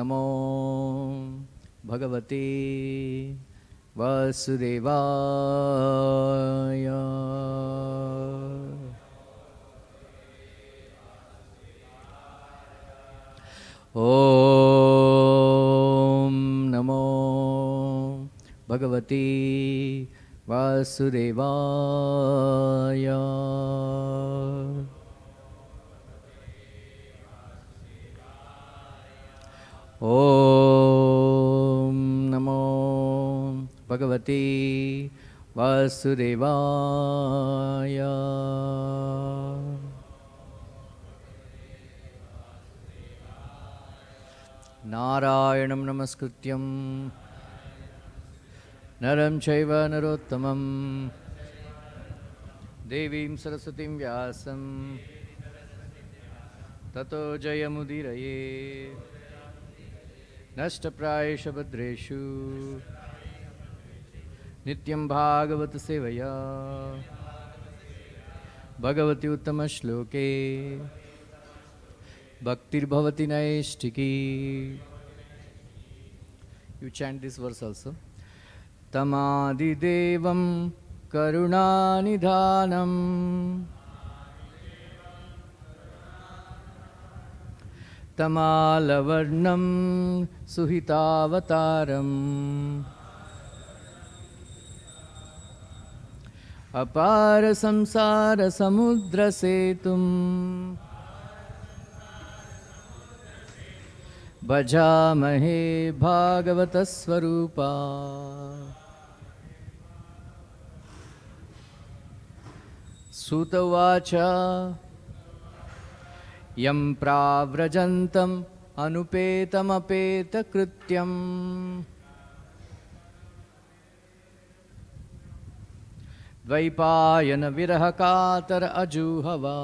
Namo Bhagavate Vasudevaya. Om Namo Bhagavate Vasudevaya. Om Namo Bhagavate Vasudevaya. Narayanam Namaskrityam Naram Chaiva Narottamam Devim Sarasatim Vyasam Tato Jayamudiraye Nashtaprayesha Bhadreshu Nityam Bhagavat Sevaya Bhagavati Uttama Shloke Bhaktir Bhavati Naishtiki. You chant this verse also. Tamadi Devam Karunanidhanam Tamalavarnam Suhitavataram Apara Samsara Samudra Setum Bhajamahe Bhagavata Swarupa. Sutavacha Yam Pravrajantam Anupetam Apeta Krityam Dvaipayana Virahakatar Ajuhava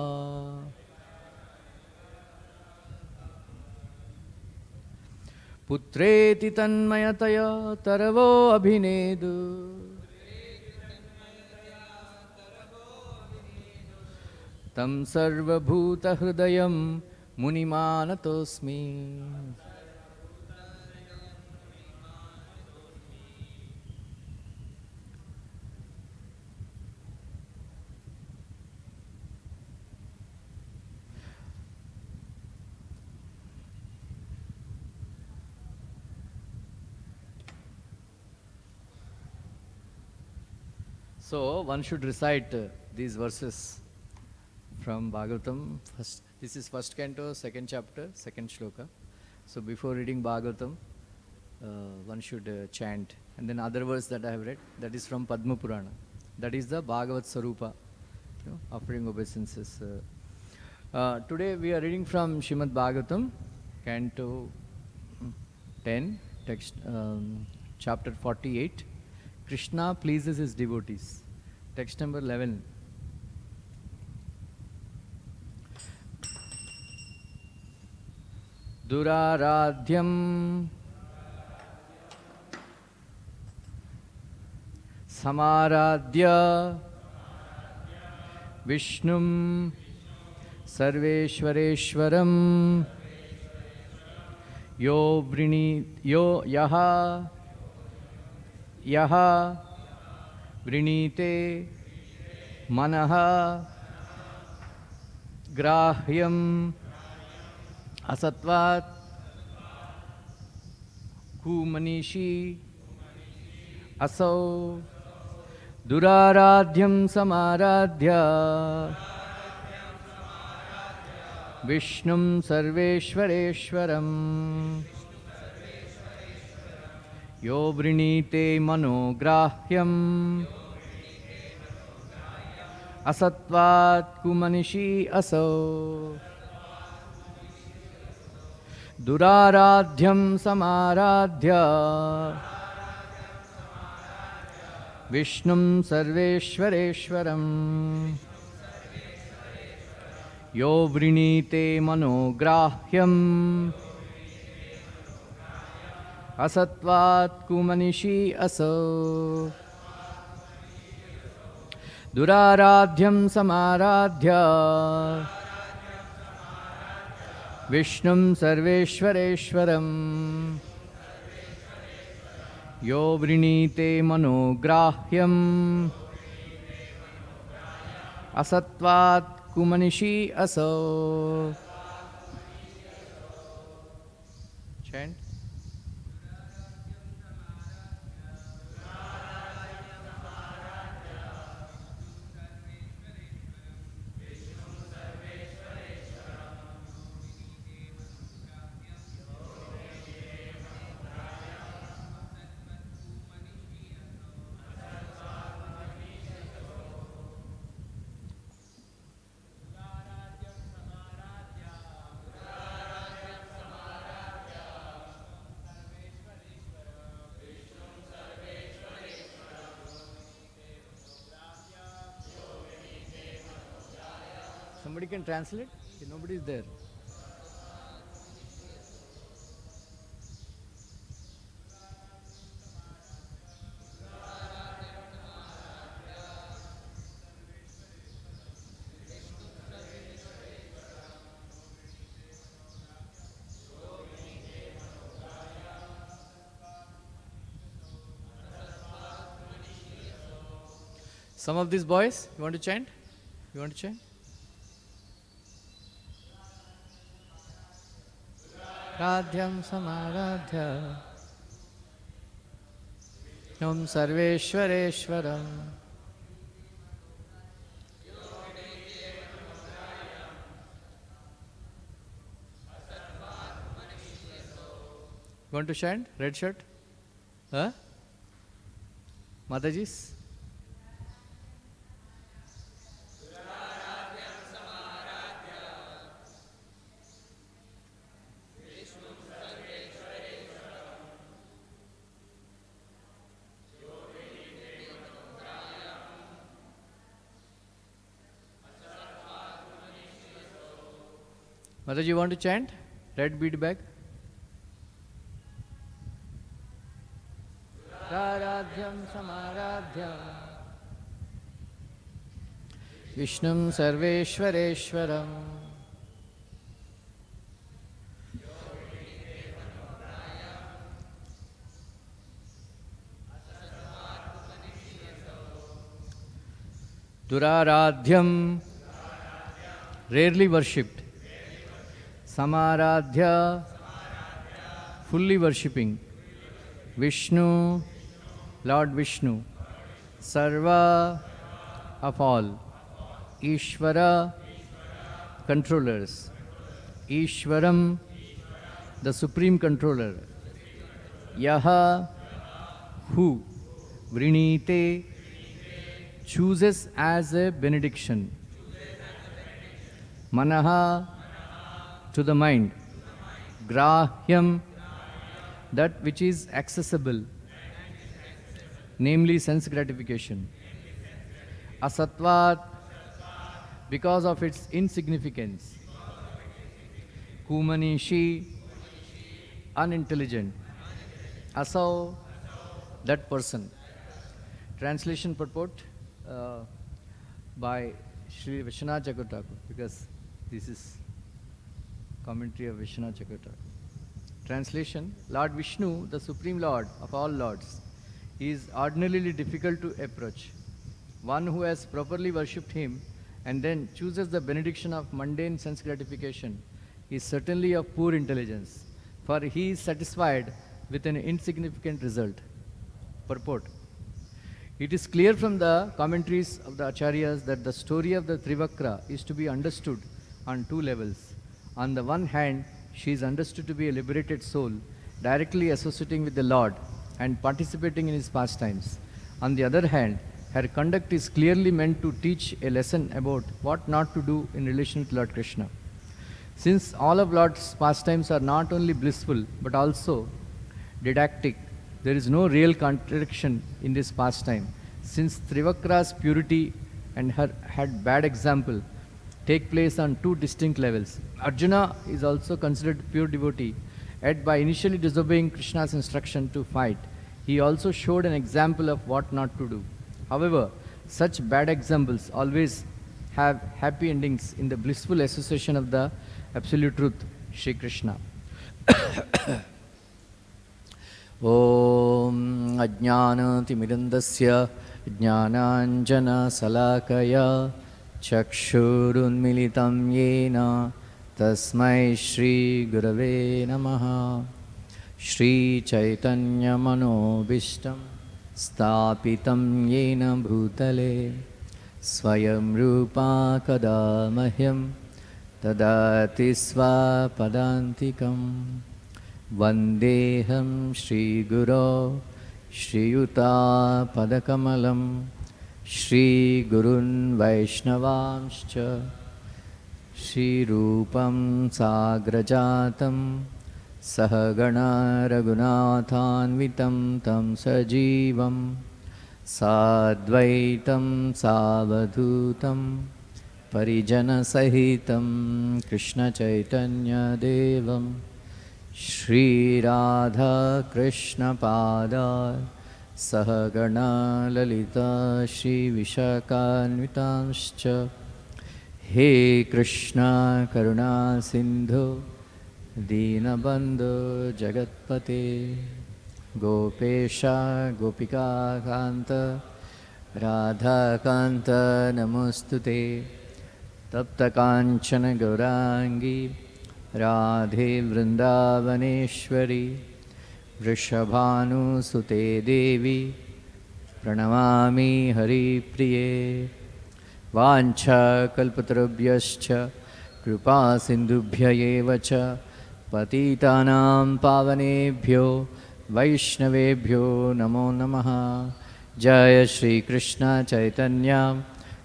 Putreti Tanmayataya Taravo Abhinedu Tam Sarva Bhuta Hridayam Munimanatosmi. So one should recite these verses from Bhagavatam. This is first canto, second chapter, second shloka. So before reading Bhagavatam, one should chant. And then other verse that I have read, that is from Padma Purana. That is the Bhagavat Sarupa, offering obeisances. Today we are reading from Srimad Bhagavatam, canto 10, text, chapter 48. Krishna pleases his devotees. Text number 11. Duraradhyam Samaradhya Vishnum Sarveshwareshwaram Yo Yaha Vrinite Manaha Grahyam Asatvat Kumanishi Asau Duraradhyam Samaradhya Vishnum Sarveshwareshwaram Yo Vrinite Manograhyam Asatvat Kumanishi Asau Duraradhyam Samaradhya Vishnum Sarveshwareshwaram Yo Vrinite Manograhyam Asatvat Kumanishi Aso Duraradhyam Samaradhya Vishnum Sarveshwareswaram Yo Vrinite Manograhyam Asatvat Kumanishi Aso. Chant. Somebody can translate? Nobody is there. Some of these boys, you want to chant? You want to chant? Radhyam Samaradhya Om Sarveshwareswaram. You want to chant? Red shirt? Huh? Matajis? Mataji, you want to chant? Red bead bag. Radhyam Samaradhya Vishnum Sarveshwareswaram Duraradhyam, rarely worshipped. Samaradhya, fully worshipping. Vishnu, Lord Vishnu. Sarva, of all. Ishvara, controllers. Ishwaram, the supreme controller. Yaha, who. Vrinite, chooses as a benediction. Manaha, to the mind. Grahyam, that which is accessible, namely sense gratification. Asatvat, because of its insignificance. Kumanishi, unintelligent. Asau, that person. Translation purport by Sri Vishwanath Chakravarti, because this is commentary of Vishwanath Chakravarti. Translation: Lord Vishnu, the Supreme Lord of all Lords, is ordinarily difficult to approach. One who has properly worshipped him and then chooses the benediction of mundane sense gratification is certainly of poor intelligence, for he is satisfied with an insignificant result. Purport: It is clear from the commentaries of the Acharyas that the story of the Trivakra is to be understood on two levels. On the one hand, she is understood to be a liberated soul, directly associating with the Lord and participating in his pastimes. On the other hand, her conduct is clearly meant to teach a lesson about what not to do in relation with Lord Krishna. Since all of Lord's pastimes are not only blissful but also didactic, there is no real contradiction in this pastime, since Trivakra's purity and her had bad example take place on two distinct levels. Arjuna is also considered pure devotee, yet by initially disobeying Krishna's instruction to fight, he also showed an example of what not to do. However, such bad examples always have happy endings in the blissful association of the absolute truth, Shri Krishna. Om Ajnanatimidandasya Jnananjana Salakaya Chakshurunmilitam Yena Tasmai Shri Gurave Namaha. Shri Chaitanya Manobishtam Stapitam Yena Bhutale Swayam Rupa Kadamahyam Tadati Swapadantikam Vandeham Shri Guru Shri Yuta Padakamalam Shri Gurun Vaishnavamscha Shri Rupam Sagrajatam Sahagana Raghunathanvitam Tam Sajivam Sadvaitam Savadhutam Parijana Sahitam Krishna Chaitanya Devam Shri Radha Krishna Pada Sahagana Lalita Shri Vishakhanvitamscha He Krishna Karuna Sindhu Dinabandhu Jagatpate Gopesha Gopika Kanta Radha Kanta Namostute Tapta Kanchana Gaurangi Radhe Vrindavaneshwari Vrishabhanu Sute Devi Pranamami Hari Priye Vancha Kalpatarubhyascha Kripa Sindhubhya Evacha Patitanam Pavanebhyo Vaishnavebhyo Namo Namaha. Jaya Shri Krishna Chaitanya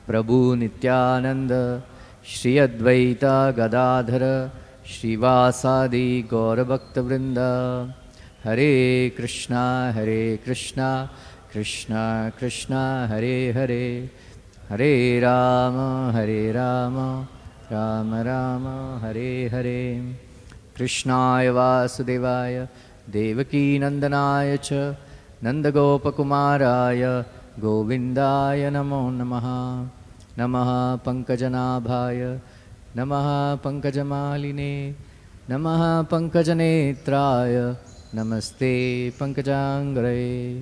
Prabhu Nityananda Shri Advaita Gadadhara Shrivasadi Gaurabhakta Vrinda. Hare Krishna Krishna Krishna Hare Hare Hare Rama Rama Rama Hare Hare. Krishnaya Vasudevaya Devaki Nandanaya Cha Nandagopakumaraya Govindaya Namo Namaha. Namaha Pankajanabhaya Namaha Pankajamaline Namaha Pankajanetraya Namaste Pankajangre.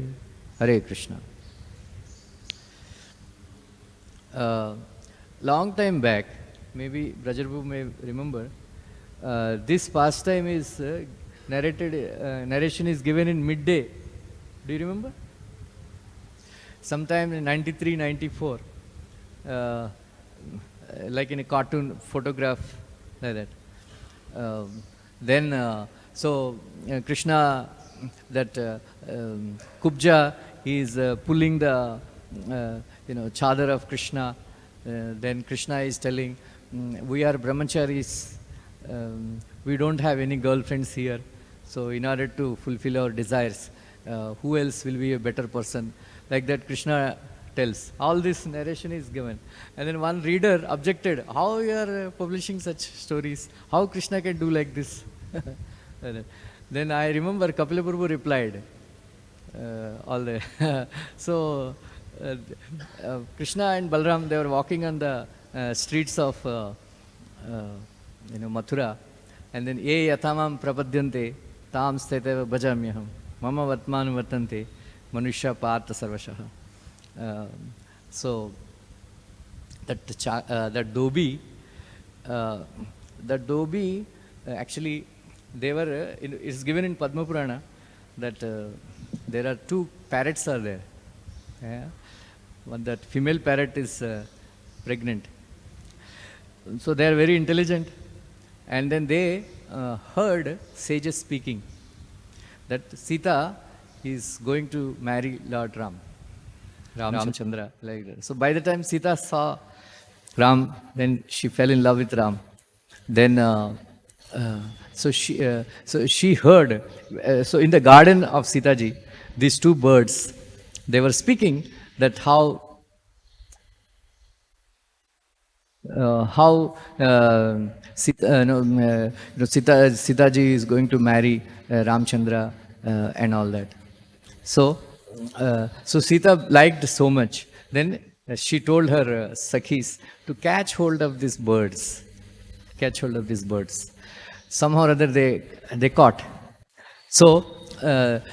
Hare Krishna. Long time back, maybe Brajarbu may remember, this pastime is narration is given in midday. Do you remember? Sometime in 93, 94, like in a cartoon photograph, like that. Krishna, that Kubja, he is pulling the chadar of Krishna. Then Krishna is telling, we are brahmacharis, we don't have any girlfriends here. So in order to fulfill our desires, who else will be a better person? Like that Krishna tells. All this narration is given. And then one reader objected, how you are publishing such stories? How Krishna can do like this? Then I remember Kapila Prabhu replied, so Krishna and Balram, they were walking on the streets of Mathura, and then ye yatamam prapadyante tam sthiteva bhajamyaham mama vatmanu vartante manusya partha sarvashaha. So that Dobi, actually they were it's given in Padma Purana that there are two parrots are there. Yeah? One, that female parrot is pregnant. So they are very intelligent, and then they heard sages speaking that Sita is going to marry Lord Ramchandra, like that. So by the time Sita saw Ram, then she fell in love with Ram. Then so she heard. So in the garden of Sitaji, these two birds, they were speaking that Sitaji is going to marry Ramchandra and all that. So Sita liked so much. Then she told her Sakhis to catch hold of these birds. somehow or other they caught. So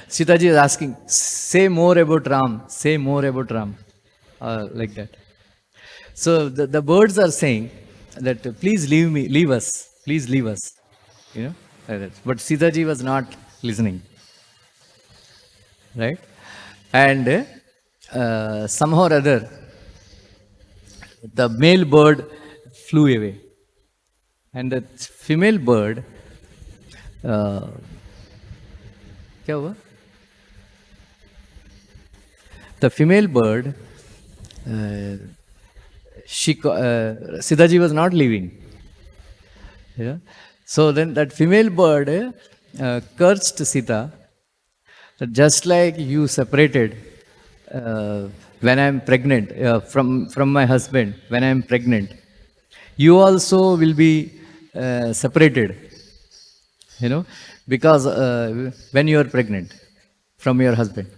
Sita ji is asking, say more about Ram, say more about Ram, like that. So the birds are saying that please leave us, please leave us, you know, like that. But Sita ji was not listening, right? And somehow or other the male bird flew away, and the female bird, क्या हुआ? The female bird, Sita ji was not leaving. Yeah? So then that female bird cursed Sita, that just like you separated when I am pregnant from my husband, when I am pregnant, you also will be separated, you know, because when you are pregnant from your husband.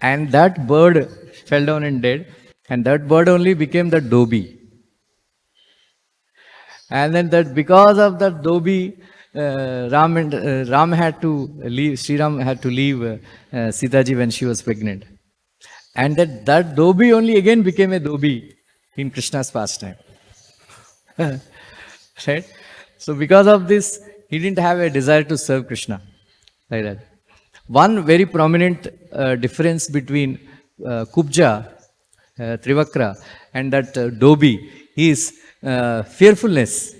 And that bird fell down and dead, and that bird only became the Dobi. And then that because of that Dobi, Ram had to leave, Sri Ram had to leave Sita ji when she was pregnant. And that Dobi only again became a Dobi in Krishna's pastime. Right? So because of this, he didn't have a desire to serve Krishna. Like that. One very prominent difference between Kubja, Trivakra, and that Dobi is fearfulness.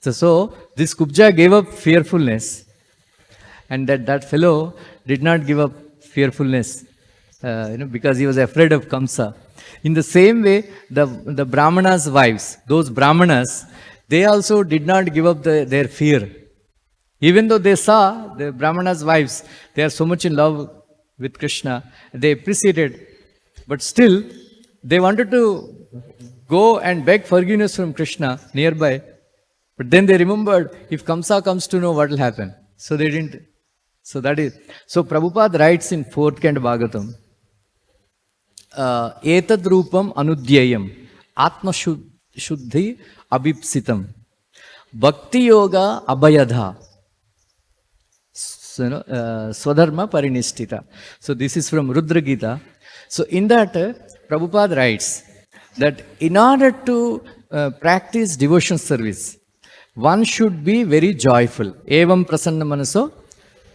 So this Kubja gave up fearfulness, and that fellow did not give up fearfulness, because he was afraid of Kamsa. In the same way, the Brahmanas' wives, those Brahmanas, they also did not give up their fear. Even though they saw the Brahmanas' wives, they are so much in love with Krishna, they appreciated, but still they wanted to go and beg forgiveness from Krishna nearby. But then they remembered, if Kamsa comes to know, what will happen? So they didn't. So Prabhupada writes in 4th Canto Bhagavatam, Etad Rupam Anudyayam Atma Shuddhi Abhipsitam Bhakti Yoga Abhayadha Swadharma Parinishtita. So this is from Rudra Gita. So in that, Prabhupada writes that in order to practice devotion service, one should be very joyful. Evam prasanna manaso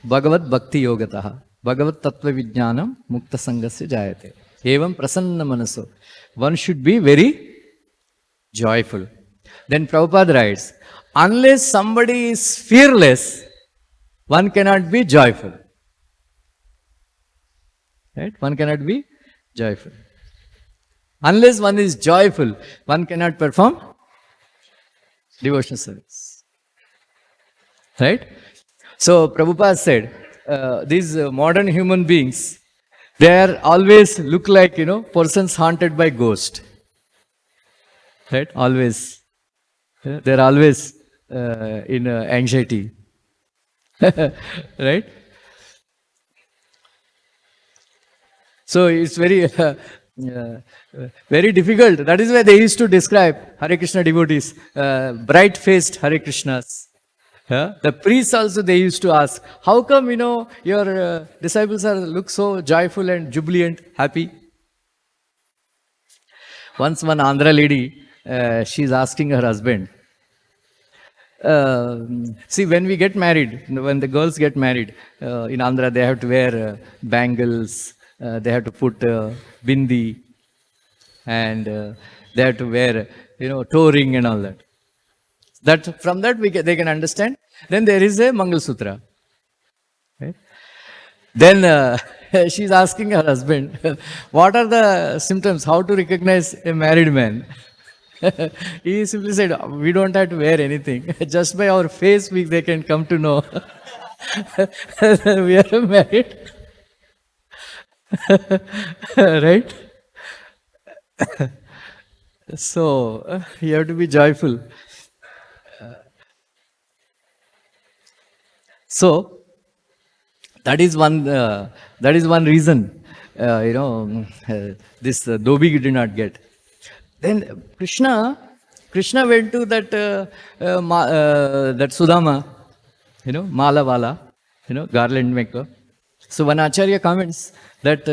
Bhagavat Bhakti Yogataha Bhagavat Tattva Vijnanam Mukta Sangasya Jayate. Evam prasanna manaso. One should be very joyful. Then Prabhupada writes, unless somebody is fearless, one cannot be joyful. Right? One cannot be joyful. Unless one is joyful, one cannot perform devotional service. Right? So Prabhupada said, these modern human beings, they are always look like, persons haunted by ghost. Right? Always. They are always in anxiety. Right? So it's very very difficult. That is why they used to describe Hare Krishna devotees, bright-faced Hare Krishnas. The priests also, they used to ask, how come, your disciples look so joyful and jubilant, happy? Once one Andhra lady, she's asking her husband, see, when we get married, when the girls get married, in Andhra, they have to wear bangles, they have to put bindi, and they have to wear, toe ring and all that. From that they can understand. Then there is a Mangal Sutra. Right? Then she's asking her husband, what are the symptoms? How to recognize a married man? He simply said, we don't have to wear anything. Just by our face, they can come to know we are married. Right? So, you have to be joyful. So, that is one reason, this Dobi did not get. Then Krishna Krishna went to that Sudama, Mala Wala, garland maker. So one Acharya comments that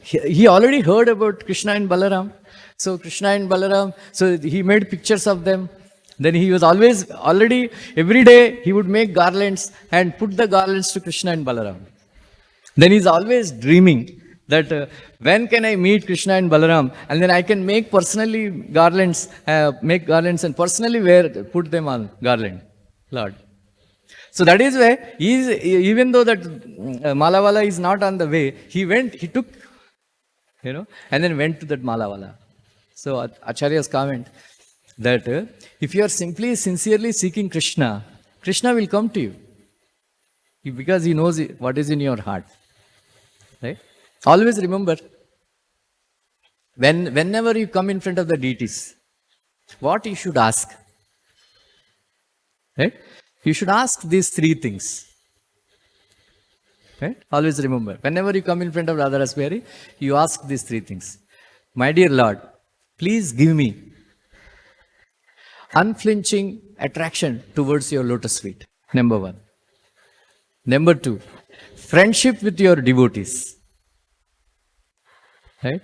he already heard about Krishna and Balaram. So Krishna and Balaram, so he made pictures of them. Then he was already, every day he would make garlands and put the garlands to Krishna and Balaram. Then he's always dreaming that when can I meet Krishna and Balaram, and then I can make personally garlands, and personally put them on garland, Lord. So that is why even though that Malavala is not on the way, he took, and then went to that Malavala. So Acharya's comment that if you are simply sincerely seeking Krishna, Krishna will come to you because he knows what is in your heart. Right? Always remember, whenever you come in front of the deities, what you should ask. Right? You should ask these three things. Right? Always remember, whenever you come in front of Radharasbihari, you ask these three things. My dear Lord, please give me unflinching attraction towards your lotus feet. Number 1. Number 2, friendship with your devotees. Right?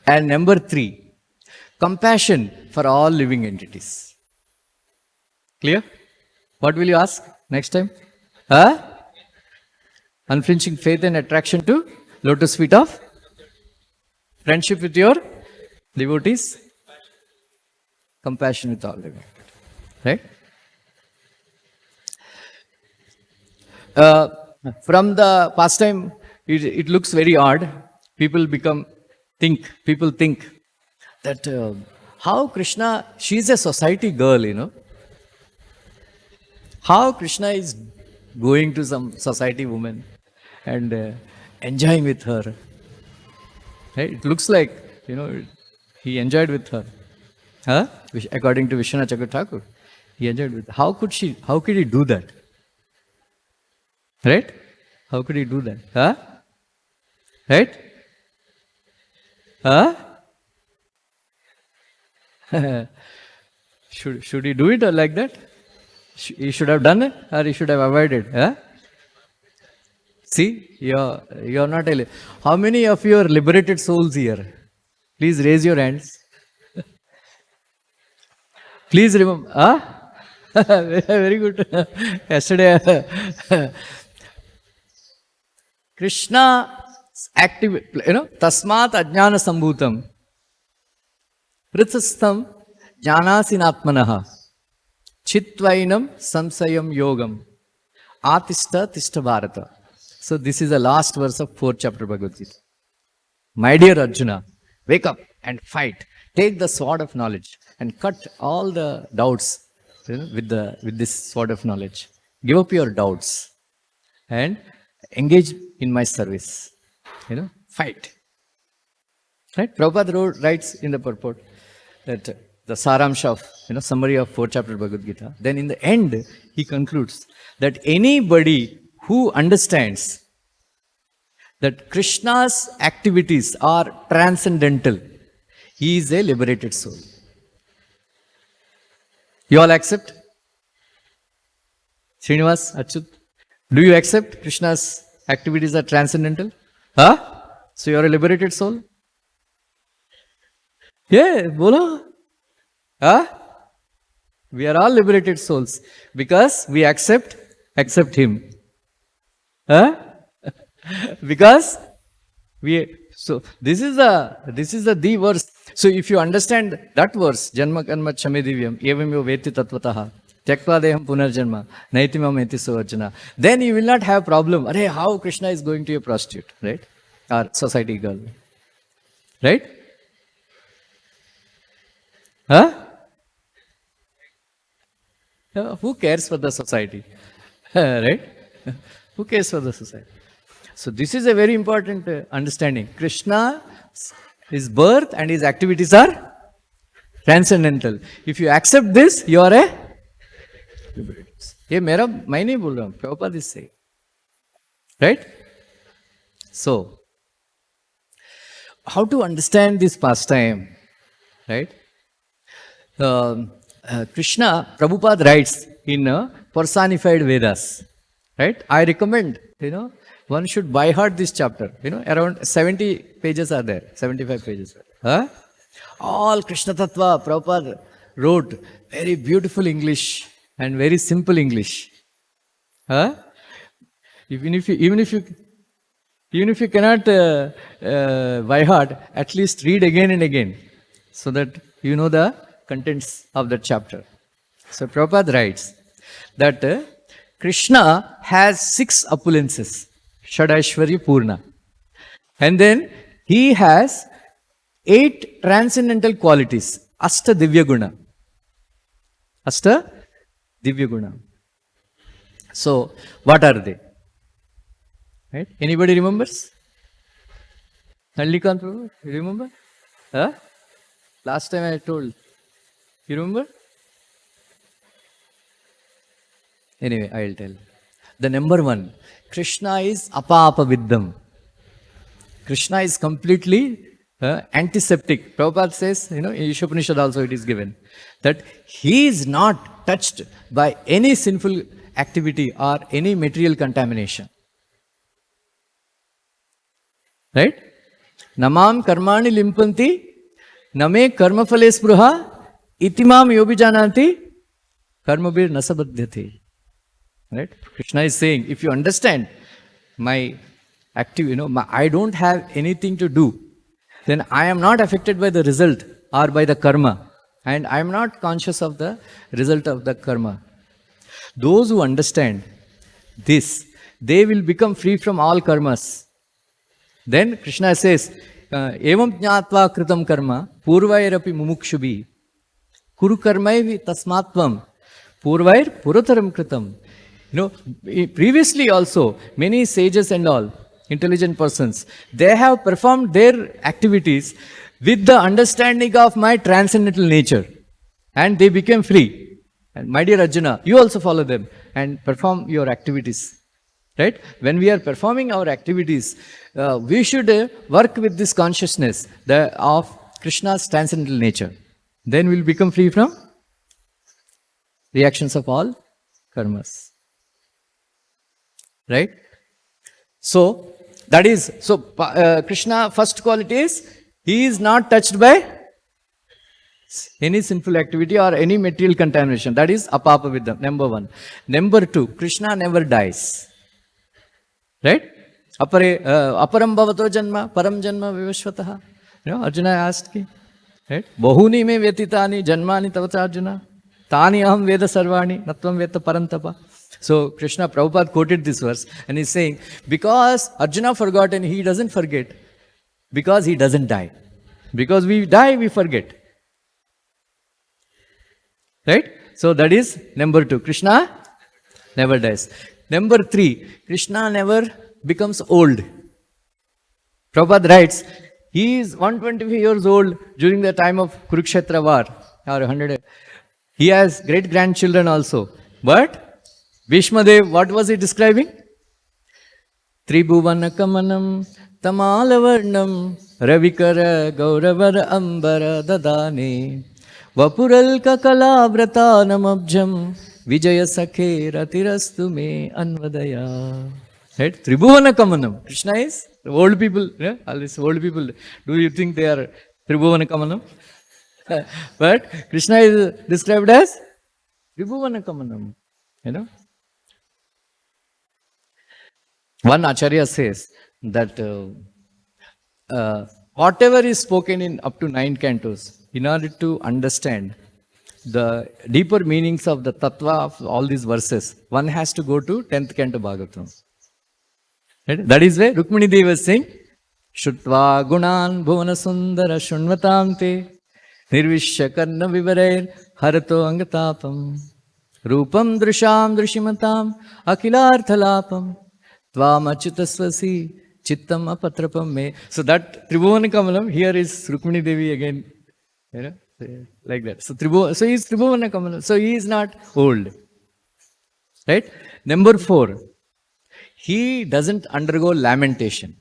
And number 3, compassion for all living entities. Clear? What will you ask next time? Unflinching faith and attraction to lotus feet of friendship with your devotees, compassion with all living. Right? From the pastime, it looks very odd. People think that how Krishna, she's a society girl, How Krishna is going to some society woman and enjoying with her. Right? It looks like, he enjoyed with her. According to Vishwanath Chakravarti Thakur, he enjoyed with her. How could he do that? Right? How could he do that? Right? Should he do it or like that? He should have done it or he should have avoided. See, you're not how many of you are liberated souls here? Please raise your hands. Please remember. Very good. Yesterday, Krishna active, tasmat ajnana sambhutam prithastham jnanasinatmanaha chitvainam samsayam yogam atishta tishta bharata. So this is the last verse of 4th chapter Bhagavad-gita. My dear Arjuna, wake up and fight. Take the sword of knowledge and cut all the doubts with this sword of knowledge. Give up your doubts and engage in my service. Fight. Right? Prabhupada writes in the purport that the saramsha of, summary of 4th chapter Bhagavad-gita. Then in the end, he concludes that anybody who understands that Krishna's activities are transcendental, he is a liberated soul. You all accept? Srinivas, Achyut, do you accept Krishna's activities are transcendental? So you are a liberated soul? Yeah, bola. We are all liberated souls because we accept him. Because so this is the verse. So if you understand that verse, Janma Karma Chame Divyam, Evam Yo Veti Tatvataha, Tyakva Deham Punarjanma, Naitimam Eti Sovachana, then you will not have problem. How Krishna is going to a prostitute, right? Or society girl. Right? Who cares for the society? Right? Who cares for the society? So this is a very important understanding. Krishna, his birth and his activities are transcendental. If you accept this, you are a liberated. ये मैं नहीं बोल रहा हूँ, Prabhupada is saying. Right? So, how to understand this pastime? Right? Krishna, Prabhupada writes in personified Vedas, right? I recommend, one should by heart this chapter. Around 70 pages are there, 75 pages. Huh? All Krishna Tattva, Prabhupada wrote very beautiful English and very simple English. Huh? Even if you cannot by heart, at least read again and again, so that you know the contents of that chapter. So Prabhupada writes that Krishna has 6 opulences, Shadaishwarya Purna. And then he has 8 transcendental qualities, Asta Divya Guna. Asta Divya Guna. So, what are they? Right? Anybody remembers? Nallikant Prabhu, you remember? Huh? Last time I told. You remember? Anyway, I will tell. The number 1, Krishna is apapa viddham. Krishna is completely antiseptic. Prabhupada says, in Ishopanishad also it is given, that he is not touched by any sinful activity or any material contamination. Right? Namam karmani limpanti, name karmafale spruha, itimam yobijananti, karmabir nasabadhyati. Right? Krishna is saying, if you understand my active, I don't have anything to do, then I am not affected by the result or by the karma, and I am not conscious of the result of the karma. Those who understand this, they will become free from all karmas. Then Krishna says, evam jnatva kritam karma purvairapi mumukshubhi kuru karmaivi tasmatvam purvair purataram kritam. Previously also, many sages and all, intelligent persons, they have performed their activities with the understanding of my transcendental nature, and they became free. And my dear Arjuna, you also follow them and perform your activities. Right? When we are performing our activities, we should work with this consciousness of Krishna's transcendental nature. Then we will become free from reactions of all karmas. Right? So, that is, Krishna, first quality is, he is not touched by any sinful activity or any material contamination. That is apapa viddham, number 1. Number 2, Krishna never dies. Right? Aparam bhavato janma, param janma vivashvataha. Arjuna asked, right? Bahuni me vyatitani janmani tavata Arjuna. Tani aham veda sarvani, natvam veta parantapa. So Krishna, Prabhupada quoted this verse and he's saying, because Arjuna forgot and he doesn't forget, because he doesn't die. Because we die, we forget. Right? So that is number 2. Krishna never dies. Number 3, Krishna never becomes old. Prabhupada writes, he is 125 years old during the time of Kurukshetra war, or 100. He has great grandchildren also. But Bhishmadev, what was he describing? Tribhuvana kamanam tamalavarnam ravikara gauravara ambara dadane vapural kakalavrata namabjam vijaya sakhe ratirastu me anvadaya. Right? Tribhuvana kamanam. Krishna is old people. Yeah? All these old people. Do you think they are Tribhuvana kamanam? But Krishna is described as Tribhuvana kamanam. One Acharya says that whatever is spoken in up to 9 cantos, in order to understand the deeper meanings of the tattva of all these verses, one has to go to 10th canto Bhagavatam. Right? That is where Rukmini Devi was saying, Shrutva gunan bhuvana sundara shunvatam te nirvishya karna vivarair harato angatapam rupam drusham drushimatam akilarthalapam Tvam achyutasvasi chittam apatrapam me. So that Tribhuvana Kamalam, here is Rukmini Devi again. Like that. So he is Tribhuvana Kamalam. So he is not old. Right? Number 4, he doesn't undergo lamentation.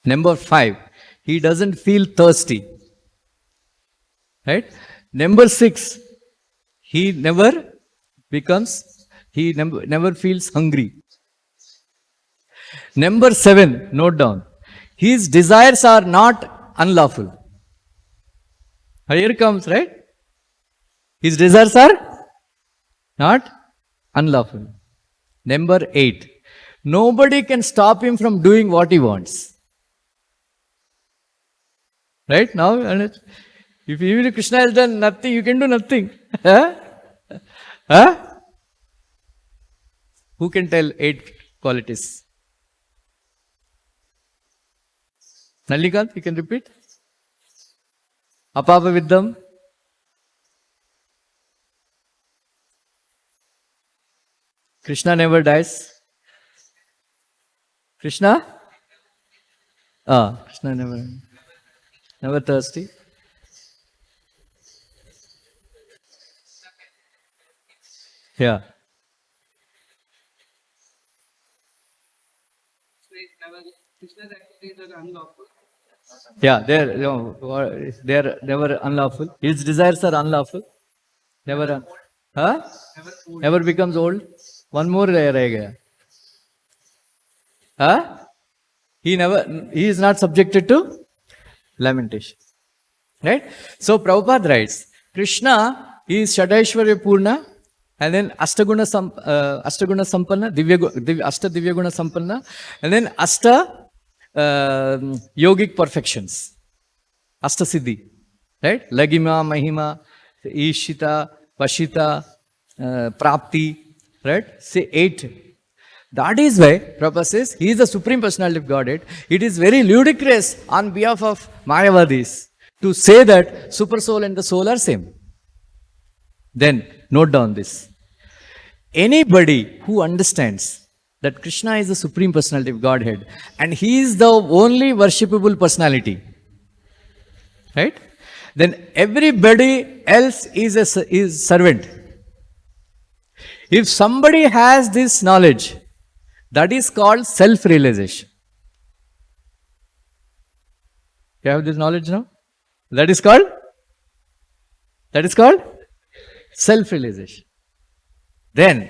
Number 5, he doesn't feel thirsty. Right? Number 6, he never never feels hungry. Number 7, note down, his desires are not unlawful. Here comes, right? His desires are not unlawful. Number 8, nobody can stop him from doing what he wants. Right now, if even if Krishna has done nothing, you can do nothing. Huh? Huh? Who can tell 8 qualities? Nallikant, you can repeat? Apapa Viddham. Krishna never dies. Krishna? Krishna never thirsty. Yeah. Krishna's activities are unlawful. Yeah, they're never unlawful. His desires are unlawful. Never. Huh? Never becomes old. One more reh gaya. Huh? He is not subjected to lamentation. Right? So Prabhupada writes, Krishna is Shadaishwarya Purna, and then Ashtaguna Sampanna, Ashta Divya Guna Sampanna, and then Ashta yogic perfections. Ashta Siddhi. Right? Lagima, Mahima, Ishita, Pashita, Prapti. Right? Say 8. That is why Prabhupada says he is the Supreme Personality of Godhead. It is very ludicrous on behalf of Mayavadis to say that super soul and the soul are same. Then note down this. Anybody who understands that Krishna is the Supreme Personality of Godhead and he is the only worshipable personality, right? Then everybody else is servant. If somebody has this knowledge, that is called self-realization. You have this knowledge now? That is called self-realization. Then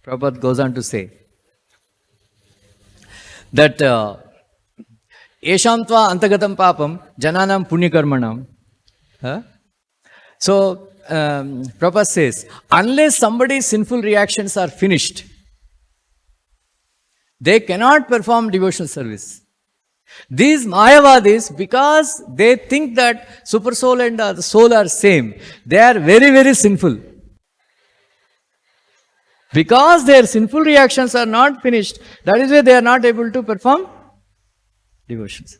Prabhupada goes on to say that Esham tva antagatam papam jananam punyakarmanam. So Prabhupada says, unless somebody's sinful reactions are finished, they cannot perform devotional service. These Mayavadis, because they think that super soul and the soul are same, they are very, very sinful. Because their sinful reactions are not finished, that is why they are not able to perform devotions.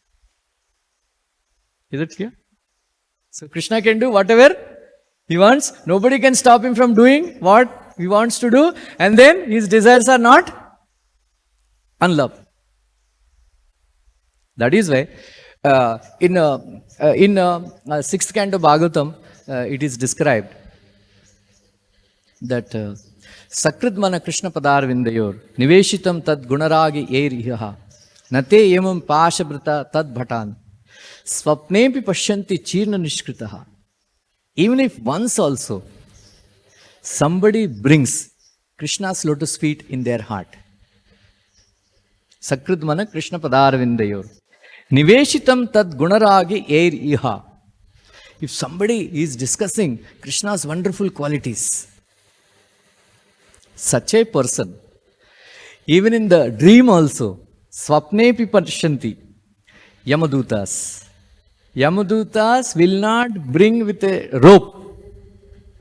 Is it clear? So Krishna can do whatever he wants. Nobody can stop him from doing what he wants to do. And then his desires are not unloved. That is why in 6th canto Bhagavatam it is described that Sakridmana Krishna Padar Vindayor Niveshitam Tad Gunaragi Eriha Nate Yemam Pashabrata Tad Bhatan Swapnepi Pashyanti Chirna Nishkritaha. Even if once also somebody brings Krishna's lotus feet in their heart, Sakridmana Krishna Padar Vindayor Niveshitam Tad Gunaragi Air Iha. If somebody is discussing Krishna's wonderful qualities, such a person, even in the dream also, Swapnepi Pashyanti, Yamadutas. Yamadutas will not bring with a rope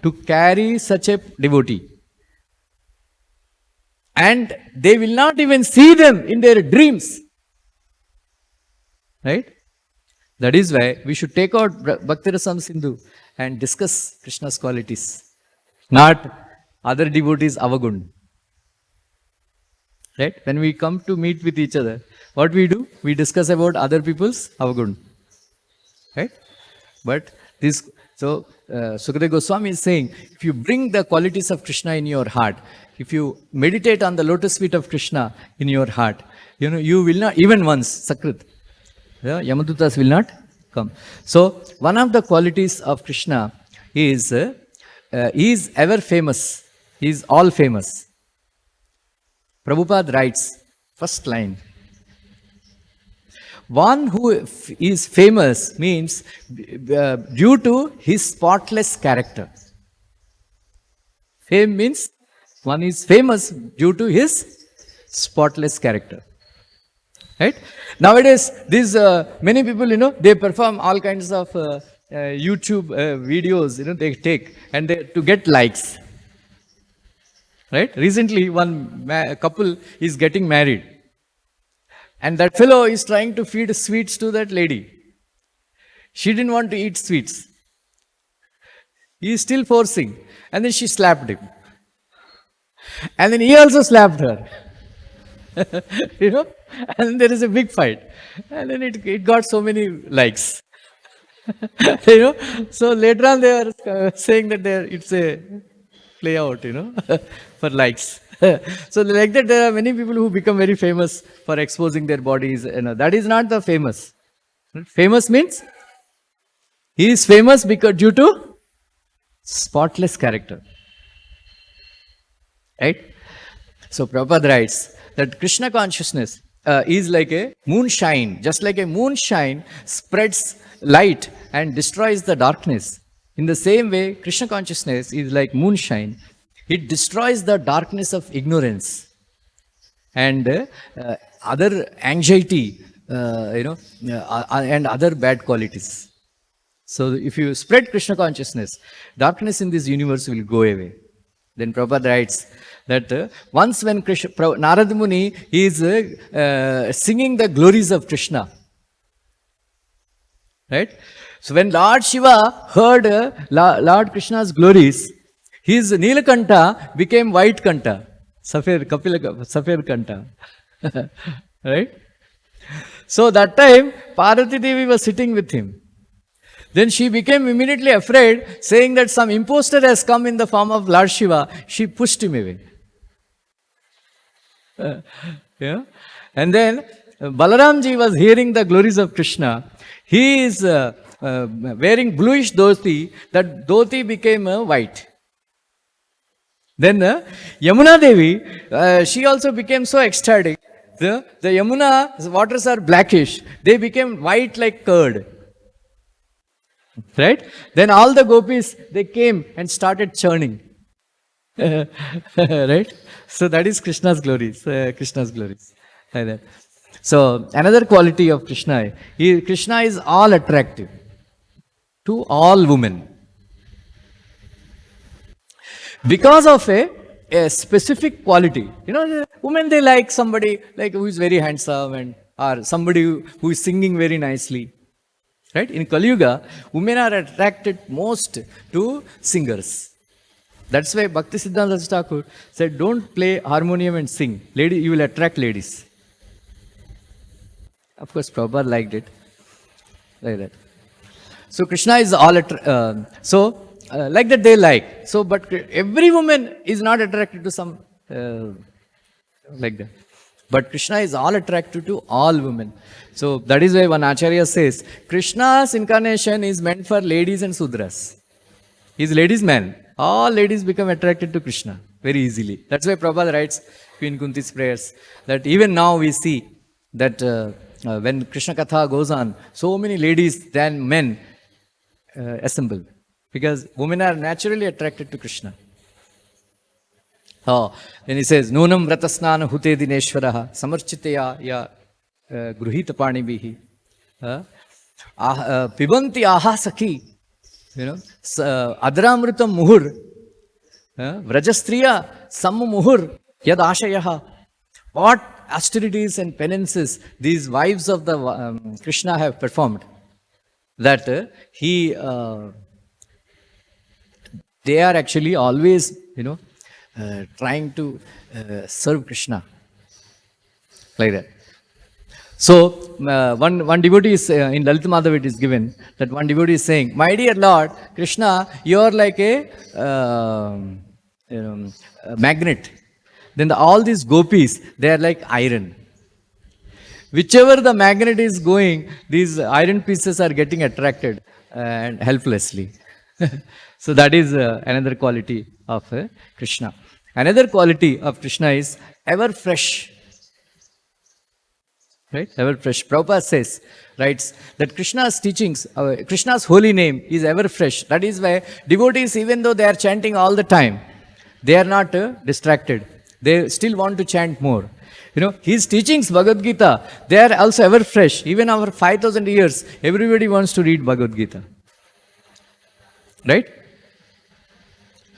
to carry such a devotee. And they will not even see them in their dreams. Right? That is why we should take out Bhakti Rasam Sindhu and discuss Krishna's qualities, not other devotees' avagun. Right? When we come to meet with each other, what we do? We discuss about other people's avagun. Right? But this, so Sukadeva Goswami is saying, if you bring the qualities of Krishna in your heart, if you meditate on the lotus feet of Krishna in your heart, you will not, even once, Sakrit, Yamadutas will not come. So, one of the qualities of Krishna he is ever famous. He is all famous. Prabhupada writes, first line, one who is famous means due to his spotless character. Fame means one is famous due to his spotless character. Right? Nowadays, these many people, they perform all kinds of YouTube videos, they take and to get likes. Right? Recently, one couple is getting married. And that fellow is trying to feed sweets to that lady. She didn't want to eat sweets. He is still forcing. And then she slapped him. And then he also slapped her. And there is a big fight. And then it got so many likes. So later on they are saying that it's a play out, for likes. So like that, there are many people who become very famous for exposing their bodies. That is not the famous. Famous means he is famous because due to spotless character. Right? So Prabhupada writes that Krishna consciousness is like a moonshine. Just like a moonshine spreads light and destroys the darkness. In the same way, Krishna consciousness is like moonshine. It destroys the darkness of ignorance and other anxiety, and other bad qualities. So if you spread Krishna consciousness, darkness in this universe will go away. Then Prabhupada writes that once when Narada Muni is singing the glories of Krishna, right? So when Lord Shiva heard Lord Krishna's glories, his Nilakanta became white Kanta, Safed Kanta. Right? So that time, Parvati Devi was sitting with him. Then she became immediately afraid, saying that some impostor has come in the form of Lord Shiva. She pushed him away. And then Balaramji was hearing the glories of Krishna. He is wearing bluish dhoti. That dhoti became white. Then Yamuna Devi, she also became so ecstatic. The Yamuna waters are blackish. They became white like curd. Right? Then all the gopis, they came and started churning. Right? So that is Krishna's glories. Krishna's glories. Like that. So another quality of Krishna, Krishna is all attractive to all women. Because of a specific quality. Women, they like somebody like who is very handsome or somebody who is singing very nicely. Right? In Kali Yuga, women are attracted most to singers. That's why Bhakti Siddhanta Thakur said, don't play harmonium and sing. You will attract ladies. Of course, Prabhupada liked it. Like that. So Krishna is all like that they like. So, but every woman is not attracted to some like that. But Krishna is all attracted to all women. So that is why one Acharya says, Krishna's incarnation is meant for ladies and Sudras. He is ladies' man. All ladies become attracted to Krishna very easily. That's why Prabhupada writes Queen Kunti's prayers, that even now we see that when Krishna Katha goes on, so many ladies than men assemble. Because women are naturally attracted to Krishna. Then he says, Nunam Vratasnana Hute Dineshwaraha Samarchitaya Ya Gruhita Panibihi Pibanti Aha Sakhi Adramritam Muhur Vrajastriya Sammu Muhur Yad Ashayaha. What austerities and penances these wives of the Krishna have performed, that they are actually always, trying to serve Krishna. Like that. So, one devotee is, in Lalita Madhava it is given, that one devotee is saying, my dear Lord, Krishna, you are like a magnet. Then all these gopis, they are like iron. Whichever the magnet is going, these iron pieces are getting attracted and helplessly. So that is another quality of Krishna. Another quality of Krishna is ever fresh. Right? Ever fresh. Prabhupada says, writes that Krishna's teachings, Krishna's holy name is ever fresh. That is why devotees, even though they are chanting all the time, they are not distracted. They still want to chant more. You know, his teachings, Bhagavad-gita, they are also ever fresh. Even after 5,000 years, everybody wants to read Bhagavad-gita. Right?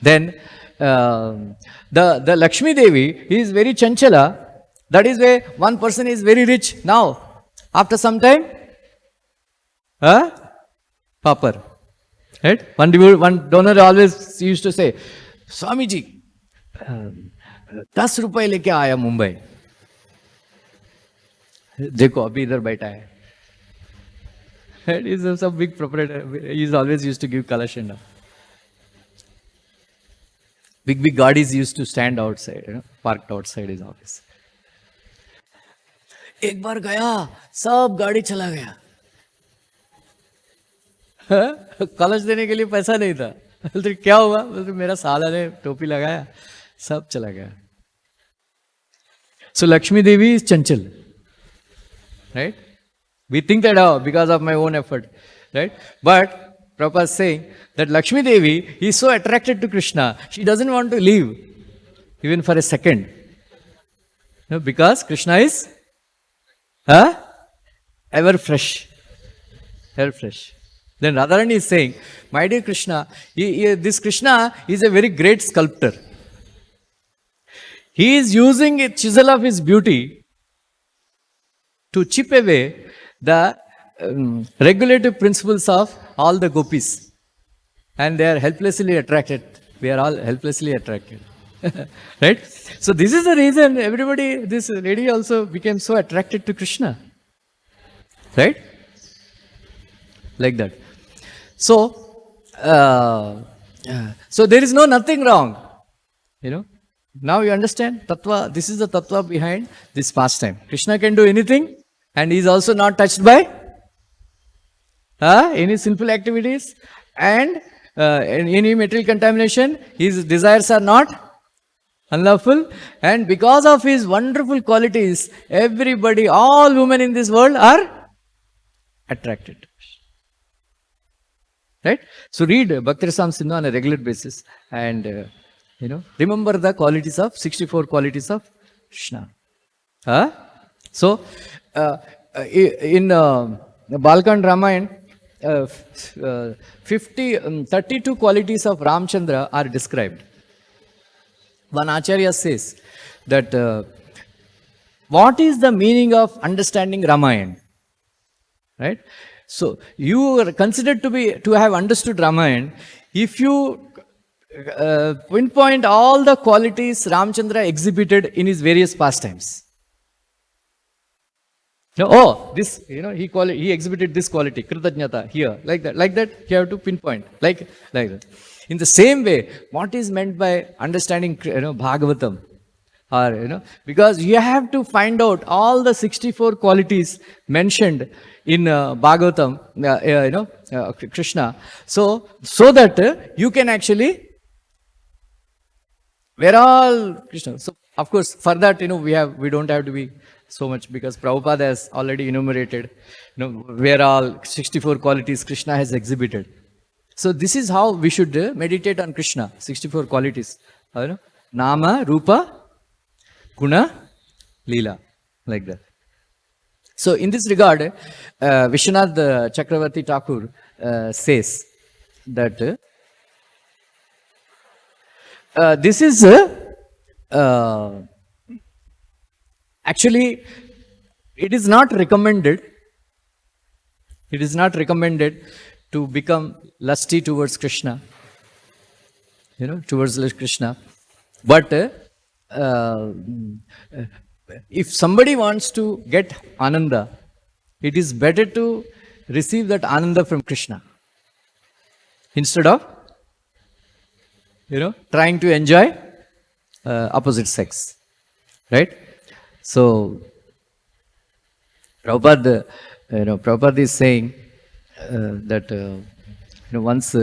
Then, the Lakshmi Devi is very chanchala. That is why one person is very rich now. After some time, pauper. Right? One donor always used to say, Swamiji, 10 रुपए लेके आया मुंबई. देखो अभी इधर बैठा है. He is some big proprietor. He is always used to give collection. Big gadis used to stand outside, you know, parked outside his office. एक बार गया, सब गाड़ी चला गया. कलश देने के लिए पैसा नहीं था. तो क्या हुआ? मेरा साला ने टोपी लगाया, सब चला गया. So Lakshmi Devi is chanchal, right? We think that because of my own effort, right? But Prabhupada is saying that Lakshmi Devi is so attracted to Krishna, she doesn't want to leave even for a second. No, because Krishna is ever fresh. Ever fresh. Then Radharani is saying, my dear Krishna, this Krishna is a very great sculptor. He is using a chisel of his beauty to chip away the regulative principles of all the gopis. And they are helplessly attracted. We are all helplessly attracted. Right? So this is the reason everybody, this lady also became so attracted to Krishna. Right? Like that. So, so there is nothing wrong. You know? Now you understand Tattva. This is the Tattva behind this pastime. Krishna can do anything and he is also not touched by any sinful activities and any material contamination. His desires are not unlawful, and because of his wonderful qualities, everybody, all women in this world are attracted. Right? So read Bhakti Rasam Sindhu on a regular basis and remember the qualities of 64 qualities of Krishna. So in Balkand Ramayana, 32 qualities of Ramchandra are described. One Acharya says that what is the meaning of understanding Ramayana? Right? So you are considered to have understood Ramayana if you pinpoint all the qualities Ramchandra exhibited in his various pastimes. This, he exhibited this quality, Kritajnata, here, like that, you have to pinpoint, like that. In the same way, what is meant by understanding, Bhagavatam, or, because you have to find out all the 64 qualities mentioned in Bhagavatam, Krishna, so that you can actually, we're all Krishna. So, of course, for that, we don't have to be so much, because Prabhupada has already enumerated, where all 64 qualities Krishna has exhibited. So this is how we should meditate on Krishna, 64 qualities. Nama, Rupa, Guna, Leela, like that. So in this regard, Vishwanath Chakravarti Thakur says that this is actually, it is not recommended. It is not recommended to become lusty towards Krishna, towards Krishna. But if somebody wants to get Ananda, it is better to receive that Ananda from Krishna instead of, trying to enjoy opposite sex. Right? So, Prabhupada is saying that once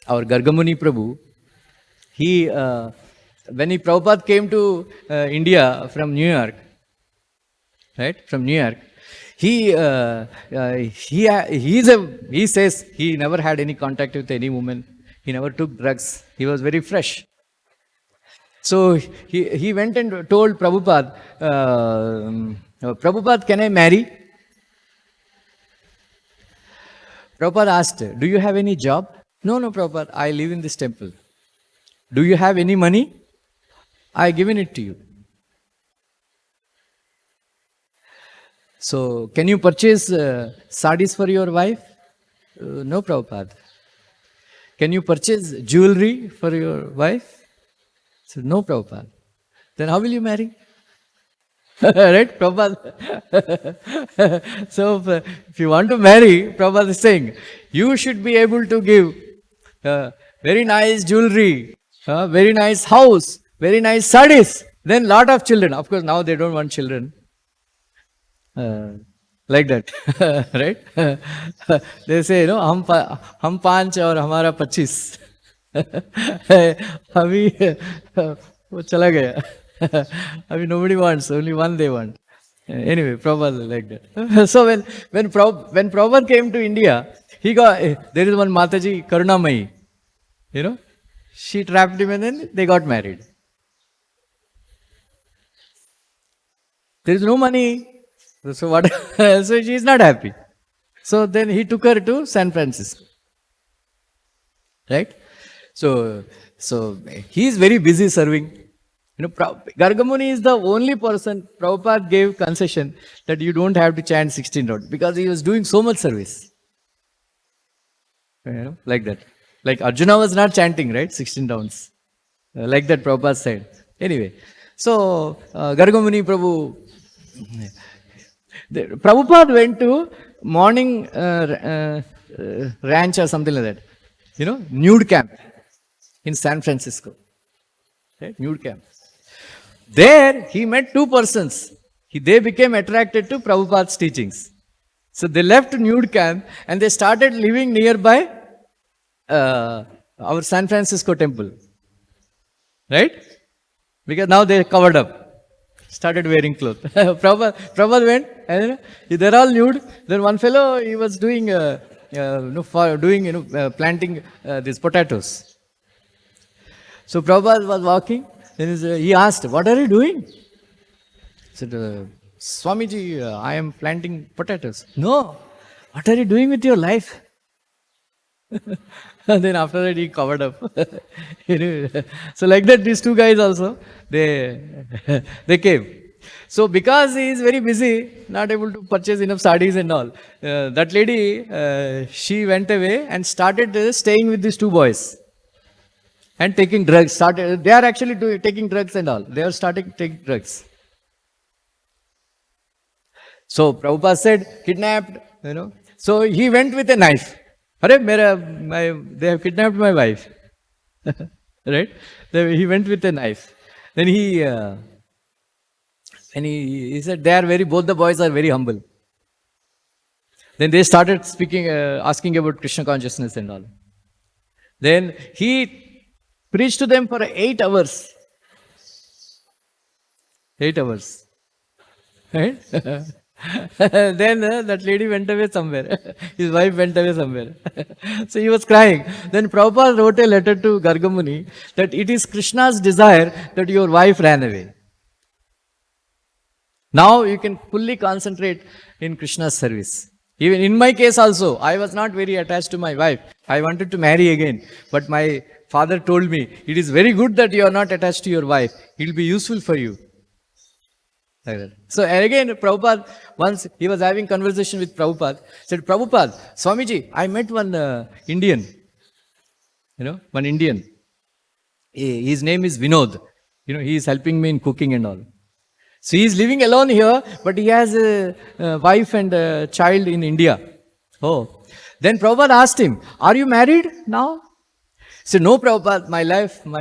our Gargamuni Prabhu, he, when Prabhupada came to India from New York, right, from New York, he says he never had any contact with any woman. He never took drugs. He was very fresh. So he went and told Prabhupada, Prabhupada, can I marry? Prabhupada asked, do you have any job? No, Prabhupada, I live in this temple. Do you have any money? I given it to you. So, can you purchase sarees for your wife? No, Prabhupada. Can you purchase jewelry for your wife? So, no, Prabhupada. Then how will you marry? Right, Prabhupada? So, if you want to marry, Prabhupada is saying, you should be able to give very nice jewelry, very nice house, very nice sarees, then lot of children. Of course, now they don't want children. Like that, right? They say, you know, हम 5 और हमारा 25. अभी वो चला गया. अभी nobody wants, only one they want. Anyway, Prabhupada like that. So when Prabhupada came to India, there is one Mataji Karunamayi, you know, she trapped him and then they got married. There is no money. So what? So she is not happy. So then he took her to San Francisco. Right? So he is very busy serving. You know, Gargamuni is the only person Prabhupada gave concession that you don't have to chant 16 rounds because he was doing so much service. You know, like that. Like Arjuna was not chanting, right? 16 rounds. Like that Prabhupada said. Anyway, so Gargamuni Prabhu. Prabhupada went to morning ranch or something like that. You know, nude camp in San Francisco. Right? Nude camp. There he met 2 persons. They became attracted to Prabhupada's teachings. So they left nude camp and they started living nearby our San Francisco temple. Right? Because now they covered up. Started wearing clothes. Prabhupada went, and they're all nude. Then one fellow, he was doing, planting these potatoes. So Prabhupada was walking. Then he asked, "What are you doing?" He said, "Swamiji, I am planting potatoes." "No, what are you doing with your life?" And then after that he covered up. So like that, these 2 guys also, they came. So because he is very busy, not able to purchase enough sarees and all, that lady, she went away and started staying with these 2 boys and taking drugs. They are actually taking drugs and all. They are starting taking drugs. So Prabhupada said, kidnapped, you know. So he went with a knife. Hare, they have kidnapped my wife. Right? He went with a knife. Then he said, both the boys are very humble. Then they started speaking, asking about Krishna consciousness and all. Then he preached to them for 8 hours. 8 hours. Right? Then that lady went away somewhere. His wife went away somewhere. So he was crying. Then Prabhupada wrote a letter to Gargamuni that it is Krishna's desire that your wife ran away. Now you can fully concentrate in Krishna's service. Even in my case also, I was not very attached to my wife. I wanted to marry again. But my father told me, it is very good that you are not attached to your wife. It will be useful for you. Like that. So again, Prabhupada, once he was having conversation with Prabhupada, said, Prabhupada, Swamiji, I met one Indian. One Indian. His name is Vinod. He is helping me in cooking and all. So he is living alone here, but he has a wife and a child in India. Oh. Then Prabhupada asked him, are you married now? He said, no, Prabhupada, my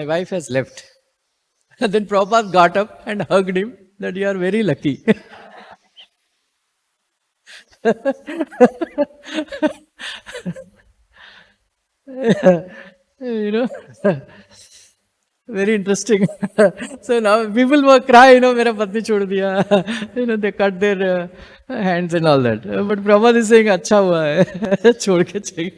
wife has left. And then Prabhupada got up and hugged him, that you are very lucky. You know, very interesting. So now people will cry, mera patni chhod diya. They cut their hands and all that. But Prabhupada is saying, अच्छा हुआ है, छोड़ के चाहिए.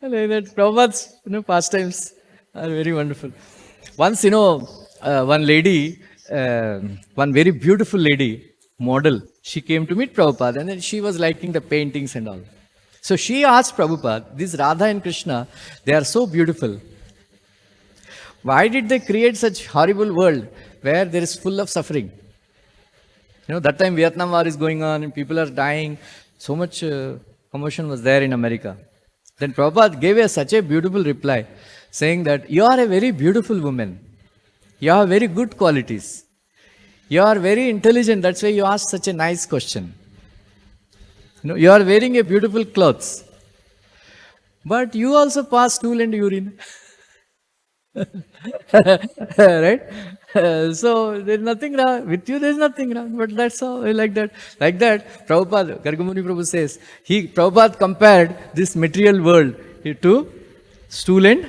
Like that, Prabhupada's, pastimes are very wonderful. Once, one lady, one very beautiful lady, model, she came to meet Prabhupada and then she was liking the paintings and all. So she asked Prabhupada, these Radha and Krishna, they are so beautiful. Why did they create such horrible world where there is full of suffering? That time Vietnam War is going on and people are dying. So much commotion was there in America. Then Prabhupada gave such a beautiful reply, saying that you are a very beautiful woman. You have very good qualities. You are very intelligent. That's why you asked such a nice question. You are wearing a beautiful clothes. But you also pass stool and urine. Right? So there's nothing wrong. With you, there's nothing wrong. But that's all. Like that. Like that, Prabhupada, Gargamuni Prabhu says, Prabhupada compared this material world to stool and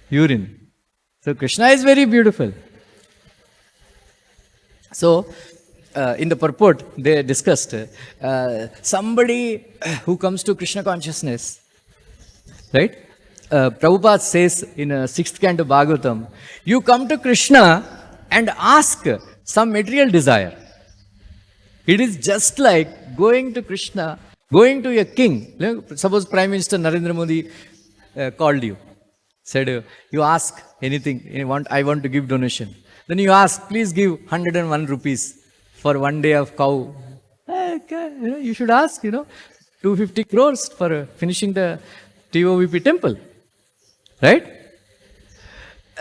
urine. So Krishna is very beautiful. So, in the purport, they discussed somebody who comes to Krishna consciousness, right? Prabhupada says in 6th canto Bhagavatam, you come to Krishna and ask some material desire. It is just like going to Krishna, going to a king. Suppose Prime Minister Narendra Modi called you, said, you ask anything, I want to give donation. Then you ask, please give 101 rupees for 1 day of cow. You should ask, 250 crores for finishing the TOVP temple. Right?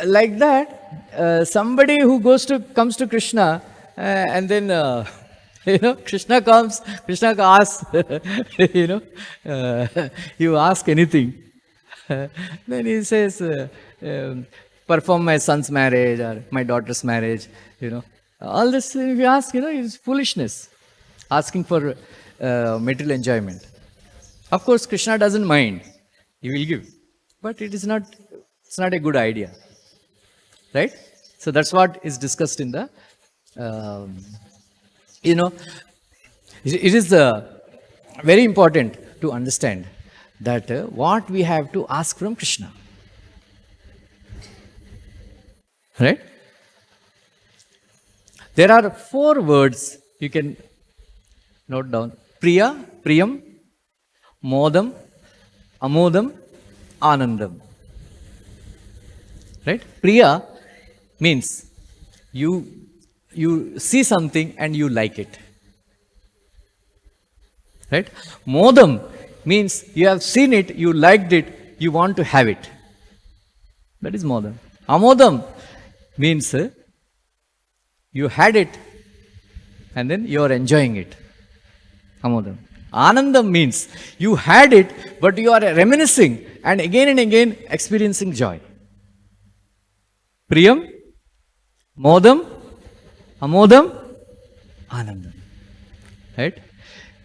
Like that, somebody who comes to Krishna and then, Krishna asks, you ask anything. Then he says, perform my son's marriage or my daughter's marriage, All this, if you ask, is foolishness. Asking for material enjoyment. Of course, Krishna doesn't mind. He will give. But it's not a good idea. Right? So that's what is discussed in the, it is very important to understand that what we have to ask from Krishna. Right? There are 4 words you can note down. Priya, Priyam, Modam, Amodam, Anandam. Right? Priya means you see something and you like it. Right? Modam means you have seen it, you liked it, you want to have it. That is Modam. Amodam means you had it and then you are enjoying it. Amodam. Anandam means you had it, but you are reminiscing and again experiencing joy. Priyam, Modam, Amodam, Anandam. Right?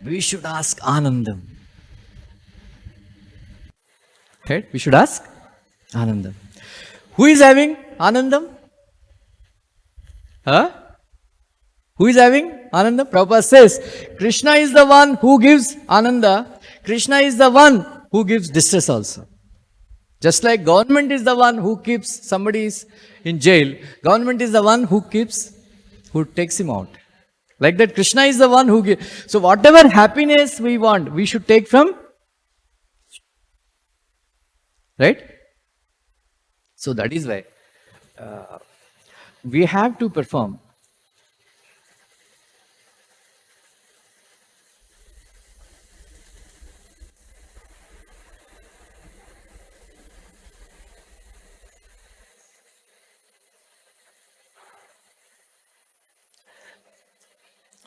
We should ask Anandam. Right? We should ask Anandam. Who is having Anandam? Who is having Ananda? Prabhupada says, Krishna is the one who gives Ananda. Krishna is the one who gives distress also. Just like government is the one who keeps somebody in jail, government is the one who takes him out. Like that, Krishna is the one who gives. So whatever happiness we want, we should take from. Right? So that is why we have to perform.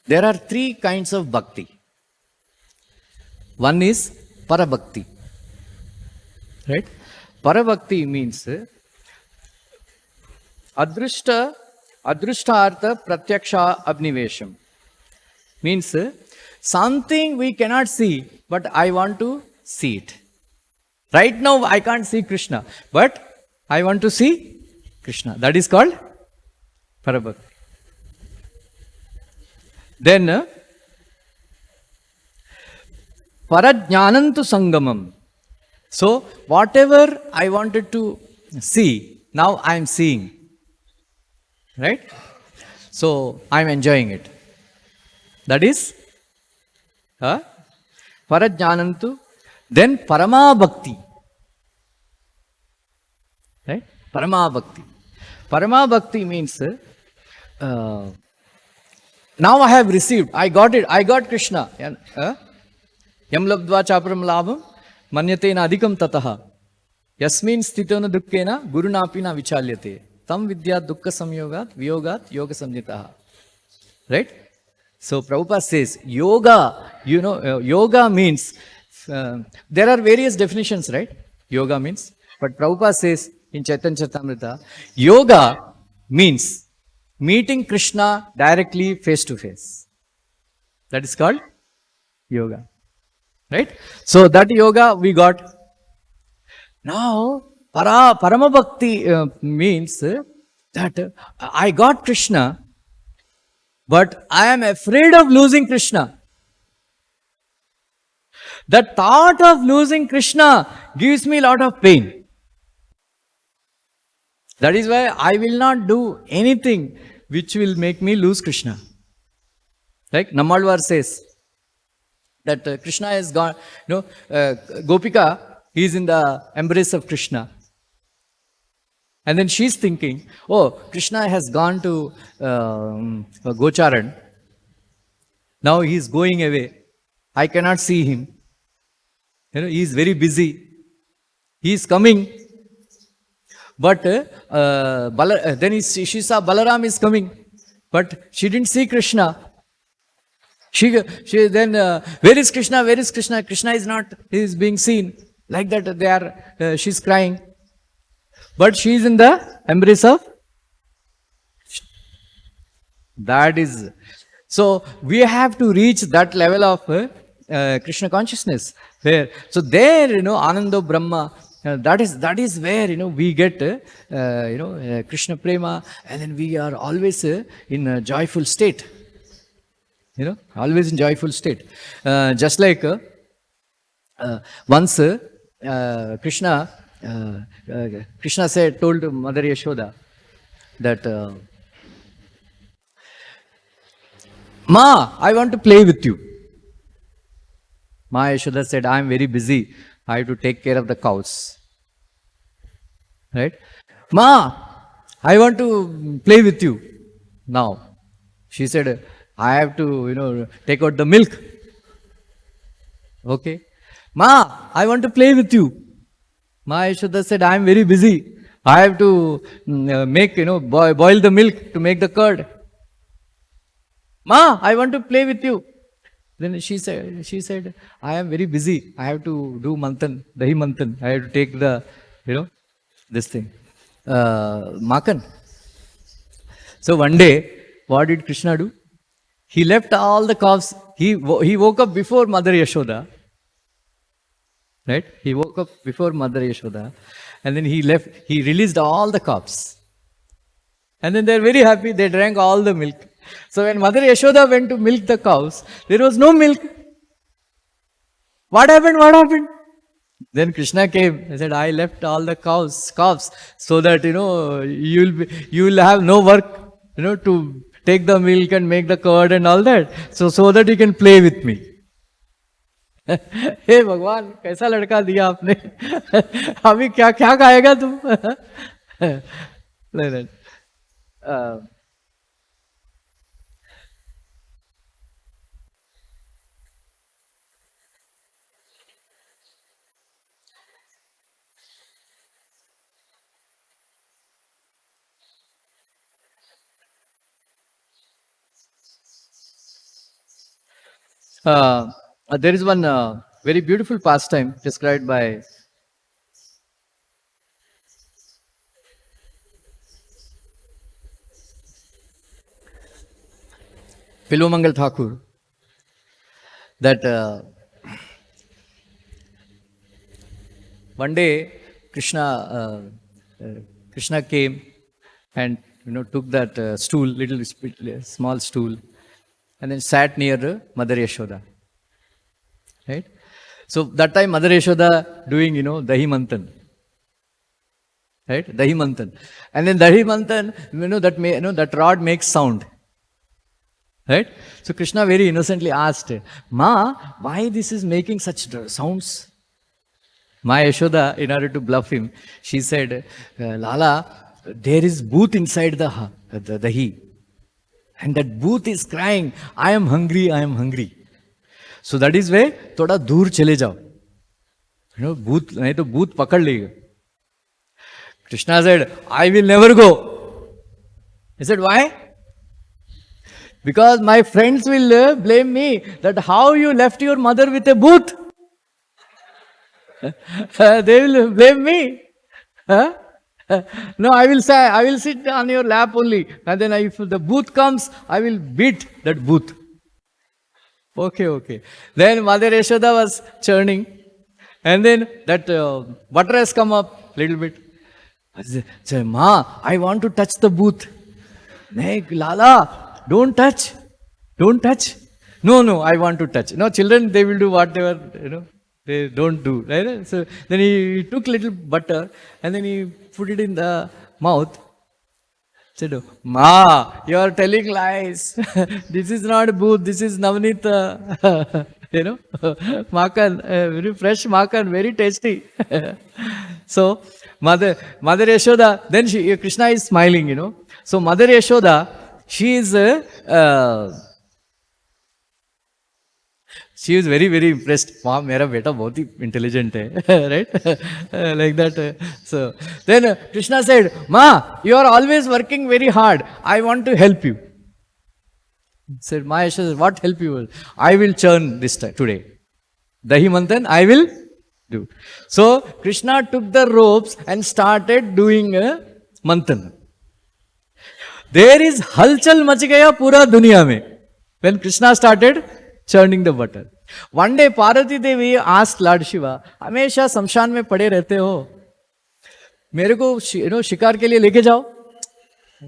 There are 3 kinds of bhakti. One is parabhakti. Right? Parabhakti means adrushtartha pratyaksha abnivesham. Means something we cannot see, but I want to see it. Right now I can't see Krishna, but I want to see Krishna. That is called Parabhakti. Then Parajnanantu Sangamam. So whatever I wanted to see, now I am seeing. Right? So I am enjoying it. That is Parajnanantu. Then Parama Bhakti. Right? Parama Bhakti. Parama Bhakti means now I have received, I got it, I got Krishna. Yam labdva chaparam labham manyatena adhikam tataha yasmin stitona dukkena gurunapina vichalyate tam vidyat dukkha samyogat viyogat yoga samnitaha. Right? So Prabhupada says yoga, yoga means, there are various definitions, right? Yoga means, but Prabhupada says in Chaitanya Charitamrita, yoga means meeting Krishna directly face to face. That is called yoga. Right? So that yoga we got. Now, Parama Bhakti means that I got Krishna, but I am afraid of losing Krishna. The thought of losing Krishna gives me a lot of pain. That is why I will not do anything which will make me lose Krishna. Like Nammalvar says that Krishna has gone, Gopika is in the embrace of Krishna. And then she's thinking, oh, Krishna has gone to Gocharan. Now he is going away. I cannot see him. He is very busy. He is coming. But then she saw Balaram is coming. But she didn't see Krishna. She then, where is Krishna? Where is Krishna? Krishna is not, he is being seen. Like that, she's crying. But she is in the embrace of. That is. So we have to reach that level of Krishna consciousness. Where, so there, Anando Brahma, that is where, we get, Krishna Prema, and then we are always in a joyful state. Always in joyful state. Just like once Krishna told Mother Yashoda that, Ma, I want to play with you. Ma Yashoda said, I am very busy. I have to take care of the cows. Right? Ma, I want to play with you now. She said, I have to, take out the milk. Okay. Ma, I want to play with you. Ma Yashoda said, I am very busy. I have to make, boil the milk to make the curd. Ma, I want to play with you. Then she said, I am very busy. I have to do manthan, dahi manthan. I have to take the, this thing, makan. So one day, what did Krishna do? He left all the calves. He woke up before Mother Yashoda. Right? He woke up before Mother Yashoda. And then he released all the calves. And then they're very happy. They drank all the milk. So when Mother Yashoda went to milk the cows, there was no milk. What happened? Then Krishna came and said, I left all the calves so that, you will have no work, to take the milk and make the curd and all that. So that you can play with me. हे भगवान कैसा लड़का दिया आपने अभी क्या खाएगा तुम there is one very beautiful pastime described by Pilomangal Thakur, that one day Krishna came and took that stool, small stool, and then sat near Mother Yashoda. Right? So that time Mother Yashoda doing, Dahi Manthan. Right? Dahi Manthan. And then Dahi Manthan, that rod makes sound. Right? So Krishna very innocently asked, Ma, why this is making such sounds? Ma Yashoda, in order to bluff him, she said, Lala, there is booth inside the dahi. And that booth is crying, I am hungry, I am hungry. So that is why, thoda dur chale jao. Booth, nahi to booth pakad lega. Krishna said, I will never go. He said, why? Because my friends will blame me that how you left your mother with a booth. They will blame me. No, I will sit on your lap only. And then if the booth comes, I will beat that booth. Okay. Then Mother Yashoda was churning. And then that butter has come up little bit. I said, Ma, I want to touch the booth. Nay, Lala, don't touch. No, I want to touch. Children, they will do whatever, they don't do. Right? So then he took little butter and then he put it in the mouth. Said, Ma, you are telling lies. This is not booth, this is Navnita. Makan, very fresh makan, very tasty. So, Mother Yashoda, then Krishna is smiling, So, Mother Yashoda, she is very, very impressed. Ma, mera beta bahut hi intelligent hai. Right? Like that. So, then Krishna said, Ma, you are always working very hard. I want to help you. Said, Ma Yashoda, what help you? I will churn this time, today. Dahi Manthan, I will do. So, Krishna took the ropes and started doing Manthan. There is halchal mach gaya pura duniya mein when Krishna started churning the butter. One day Parvati Devi asked Lord Shiva, हमेशा शमशान में पड़े रहते हो, मेरे को शिकार के लिए लेके जाओ.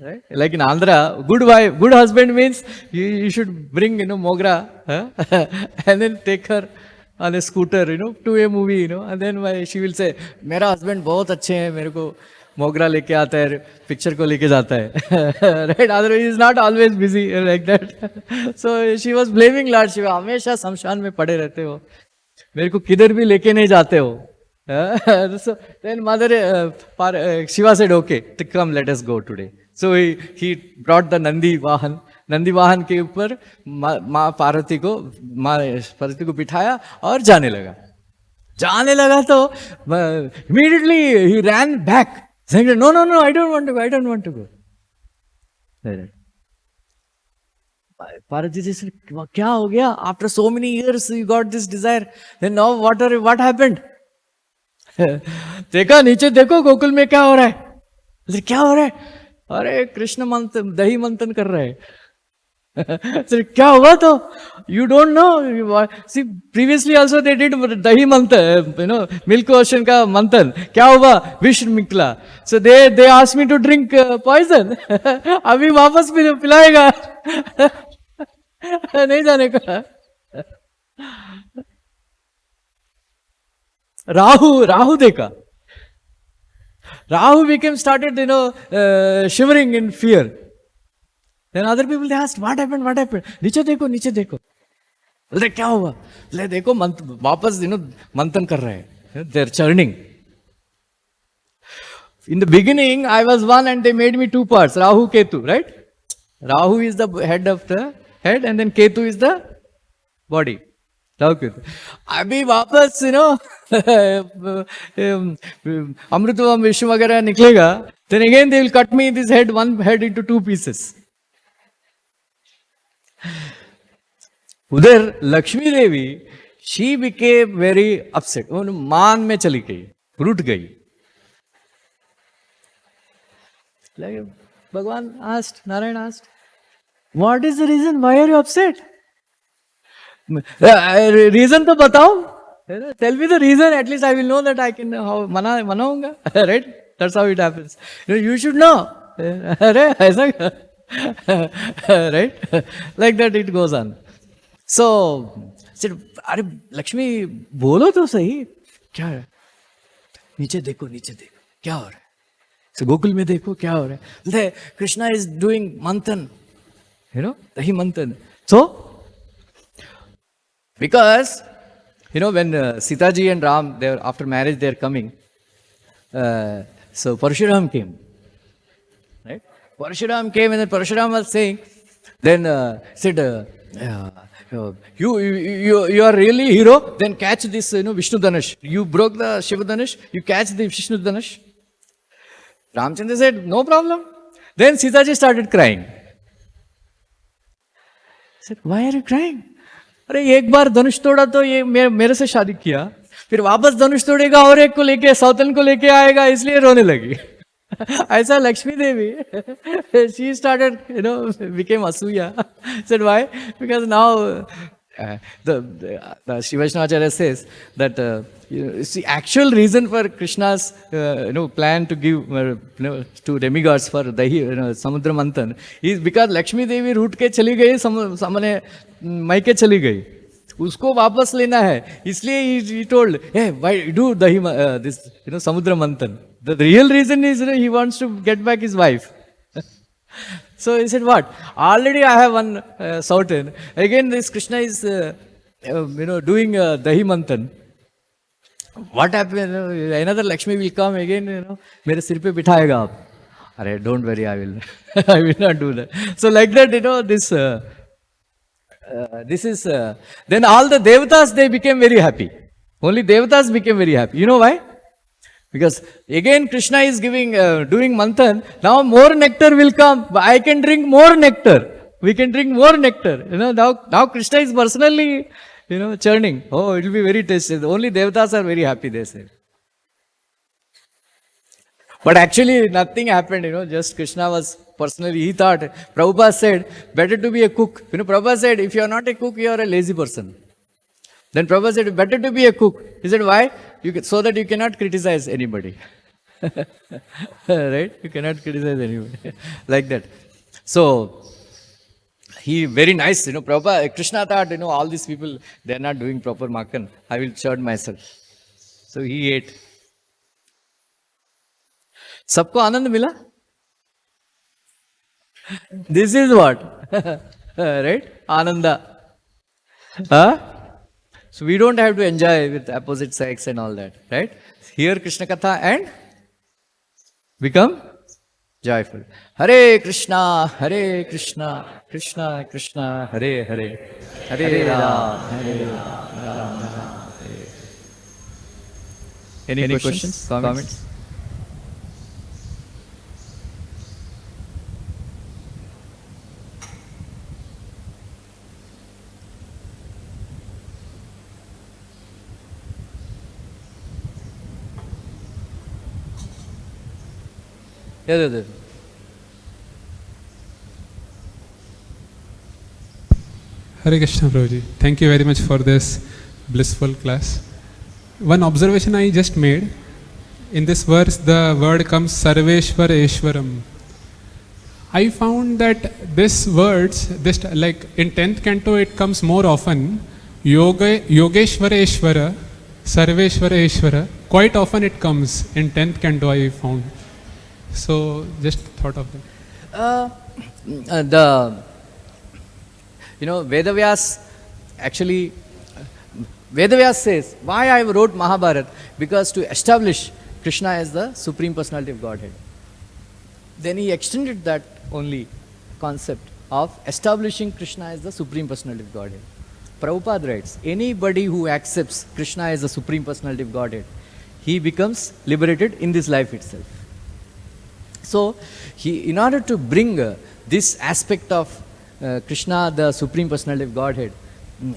Right? Like in Andhra, good husband means you should bring Mogra and then take her on a scooter to a movie and then she will say, मेरा husband बहुत अच्छे हैं, मेरे को मोगरा लेके आता है, पिक्चर को लेके जाता है. Right? Otherwise he is not always busy like that. So she was blaming Lord Shiva, हमेशा शमशान में पड़े रहते हो, मेरे को किधर भी लेके नहीं जाते हो. So then Mother Shiva said, okay, come, let us go today. So he brought the Nandi Vahan के ऊपर माँ पार्वती को बिठाया और जाने लगा तो immediately he ran back saying, no, I don't want to go. Parvati said, क्या हो गया? After so many years you got this desire. Then now what happened? देखा नीचे देखो गोकुल में क्या हो रहा है? क्या हो रहा है? अरे कृष्ण मंथन, दही मंथन कर रहे हैं. क्या हुआ तो? You don't know. See, previously also they did dahi manthan, milk ocean ka manthan. क्या हुआ? विष निकला. So they asked me to drink poison. अभी वापस पिलाएगा. नहीं जाने का. Rahu देखा. Rahu started, shivering in fear. Then other people, they asked, what happened? नीचे देखो. बोलते क्या हुआ? बोले देखो वापस मंथन कर रहे हैं. They're churning. In the beginning, I was one and they made me two parts, Rahu, Ketu, right? Rahu is the head of the head and then Ketu is the body. Rahu, Ketu. अभी वापस, अमृतवम विष्णु वगैरह निकलेगा. Then again they will cut me this head, one head into two pieces. उधर लक्ष्मी देवी, she became very upset. मान में चली गई, रूठ गई. भगवान asked, Narayan asked, what is the reason? Why are you upset? Reason तो बताओ. Tell me the reason, at least I will know that I can manaunga. Right? That's how it happens. You should know. Right? Like that it goes on. So, said, अरे लक्ष्मी बोलो तो सही क्या है? नीचे देखो क्या हो रहा है? So गोकुल में देखो क्या हो रहा है? Krishna is doing manthan, dahi manthan. So, because when Sita ji and Ram, after marriage they are coming, so Parshuram came, right? Parshuram came and then Parshuram was saying, then said, you are really hero, then catch this Vishnu Dhanush. You broke the Shiva Dhanush, you catch the Vishnu Dhanush. Ramchandra said, no problem. Then Sita ji started crying. He said, why are you crying? अरे एक बार धनुष तोड़ा तो ये मेरे से शादी किया, फिर वापस धनुष तोड़ेगा और एक को लेके सौतन को लेके आएगा, इसलिए रोने लगी. ऐसा लक्ष्मी देवी, she started, became asuya. Said why? Because now the Shiva Vaishnavacharya says that the actual reason for Krishna's plan to give to demigods for Dahi Samudra Manthan is because Lakshmi Devi root ke chali gayi, samane maike chali gayi. उसको वापस लेना है, इसलिए he told, hey, why do Dahi this Samudra Manthan? The real reason is he wants to get back his wife. So he said, what? Already I have one Sautan. Again, this Krishna is, doing Dahi Manthan. What happened? Another Lakshmi will come again, mere sir pe bithayega aap. Arey, don't worry, I will not do that. So like that, this is, then all the Devatas, they became very happy. Only Devatas became very happy. You know why? Because again Krishna is giving, doing manthan, now more nectar will come. I can drink more nectar. We can drink more nectar. Now Krishna is personally, churning. Oh, it will be very tasty. Only Devatas are very happy, they say. But actually nothing happened, just Krishna was personally, he thought, Prabhupada said, better to be a cook. Prabhupada said, if you are not a cook, you are a lazy person. Then Prabhupada said, better to be a cook. He said, why? So that you cannot criticize anybody. Right? You cannot criticize anybody. Like that. So, he very nice, Prabhupada, Krishna thought, all these people, they are not doing proper makan. I will churn myself. So, he ate. Sabko anand mila? This is what? Right? Ananda. Huh? So we don't have to enjoy with opposite sex and all that, right? Hear Krishna Katha and become joyful. Hare Krishna, Krishna Krishna, Hare Hare, Hare Ram, Ram, Hare. Any questions, comments? Yeah. Hare Krishna Prabhuji. Thank you very much for this blissful class. One observation I just made. In this verse, the word comes Sarveshwar Eshwaram. I found that this words, this like in 10th canto, it comes more often. Yogeshwara Eshwara, Sarveshwara Eshwara. Quite often it comes in 10th canto, I found. So, just thought of that. Vedavyas, actually, Vedavyas says, why I wrote Mahabharata? Because to establish Krishna as the Supreme Personality of Godhead. Then he extended that only concept of establishing Krishna as the Supreme Personality of Godhead. Prabhupada writes, anybody who accepts Krishna as the Supreme Personality of Godhead, he becomes liberated in this life itself. So, in order to bring this aspect of Krishna, the Supreme Personality of Godhead,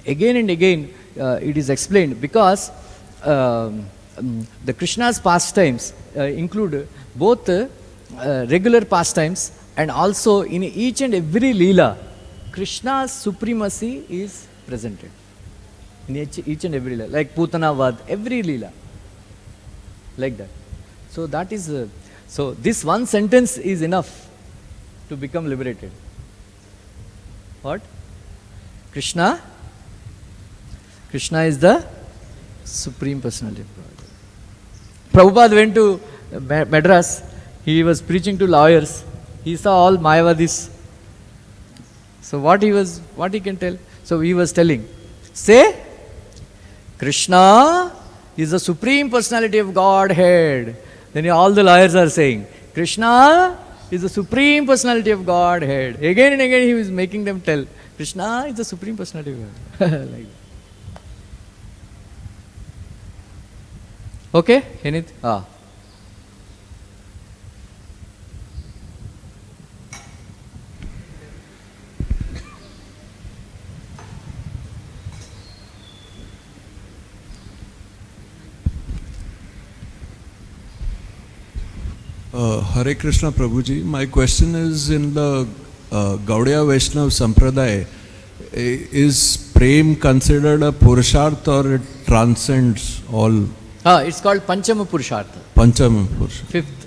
again and again it is explained because the Krishna's pastimes include both regular pastimes and also in each and every Leela, Krishna's supremacy is presented. in each and every Leela, like Putana Vad, every Leela, like that. So that is, so this one sentence is enough to become liberated. What? Krishna is the Supreme Personality of God. Prabhupada went to Madras, he was preaching to lawyers, he saw all Mayavadis. So what he can tell? So he was telling, say, Krishna is the Supreme Personality of Godhead. Then all the lawyers are saying, Krishna is the Supreme Personality of Godhead. Again and again he was making them tell, Krishna is the Supreme Personality of God. Like that. Okay? Anything? Hare Krishna Prabhuji, my question is in the Gaudiya Vaishnav Sampradaya, is prem considered a Purusharth or it transcends all? It's called Panchama Purushartha. Panchama Purushartha. Fifth.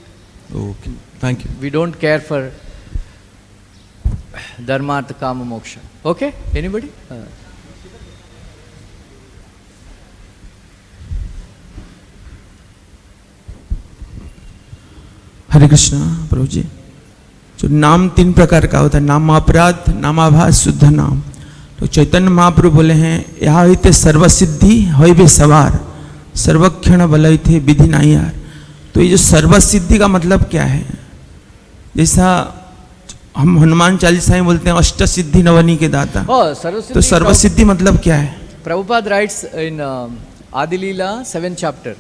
Okay, thank you. We don't care for Dharma, Artha, Kama, Moksha. Okay? Anybody? हरे कृष्णा प्रभु जी, जो नाम 3 प्रकार का होता है, नाम अपराध, नामाभास, शुद्ध नाम। तो चैतन्य महाप्रभु बोले हैं, यहाँ हिते सर्वसिद्धि होइबे सवार, सर्वक्षण बलय थे विधि नहीं यार। तो ये जो सर्वसिद्धि का मतलब क्या है? जैसा हम हनुमान चालीसा में बोलते हैं अष्ट सिद्धि नवनी के दाता, तो सर्वसिद्धि मतलब क्या है? Prabhupada writes in Adi Leela 7th chapter.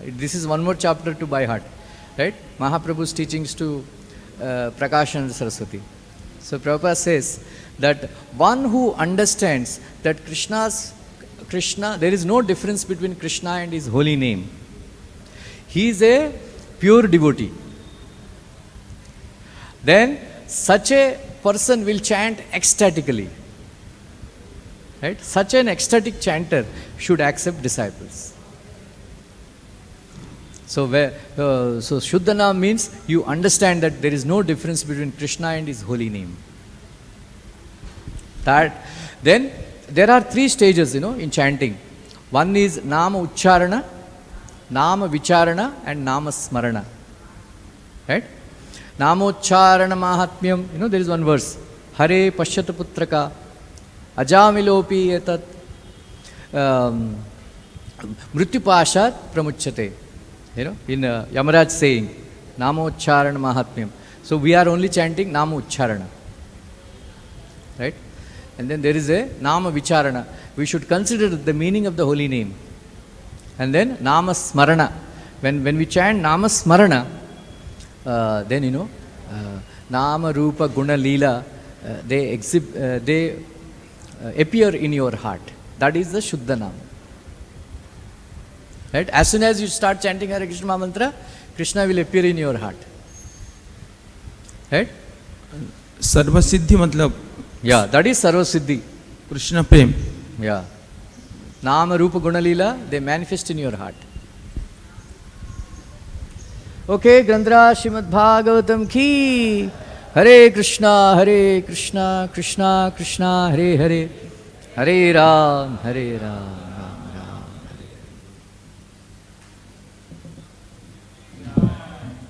This is one more chapter to by heart. Right? Mahaprabhu's teachings to Prakash and Saraswati. So Prabhupada says that one who understands that Krishna, there is no difference between Krishna and his holy name. He is a pure devotee. Then such a person will chant ecstatically. Right? Such an ecstatic chanter should accept disciples. So, so Shuddhana means you understand that there is no difference between Krishna and his holy name. Then there are 3 stages, in chanting. One is Nama Uchcharana, Nama Vicharana and Nama Smarana. Right? Nama Uchcharana Mahatmyam, there is one verse. Hare Pashyata Putraka, Ajamilopi etat Mrityupashat Pramuchyate. In Yamaraj saying, Nama Uchcharana Mahatmyam. So we are only chanting Nama Uchcharana. Right? And then there is a Nama Vicharana. We should consider the meaning of the holy name. And then Nama Smarana. When we chant Nama Smarana, then Nama Rupa Guna Leela, they appear in your heart. That is the Shuddha Nama. Right? As soon as you start chanting Hare Krishna mantra, Krishna will appear in your heart. Right? सर्वसिद्धि मतलब? Yeah, that is Sarvasiddhi. Krishna Prem. Yeah. Nama Rupa Guna Leela, they manifest in your heart. Okay, Grandhara Srimad Bhagavatam ki. Hare Krishna, Krishna Krishna, Hare Hare, Hare Ram, Hare Ram.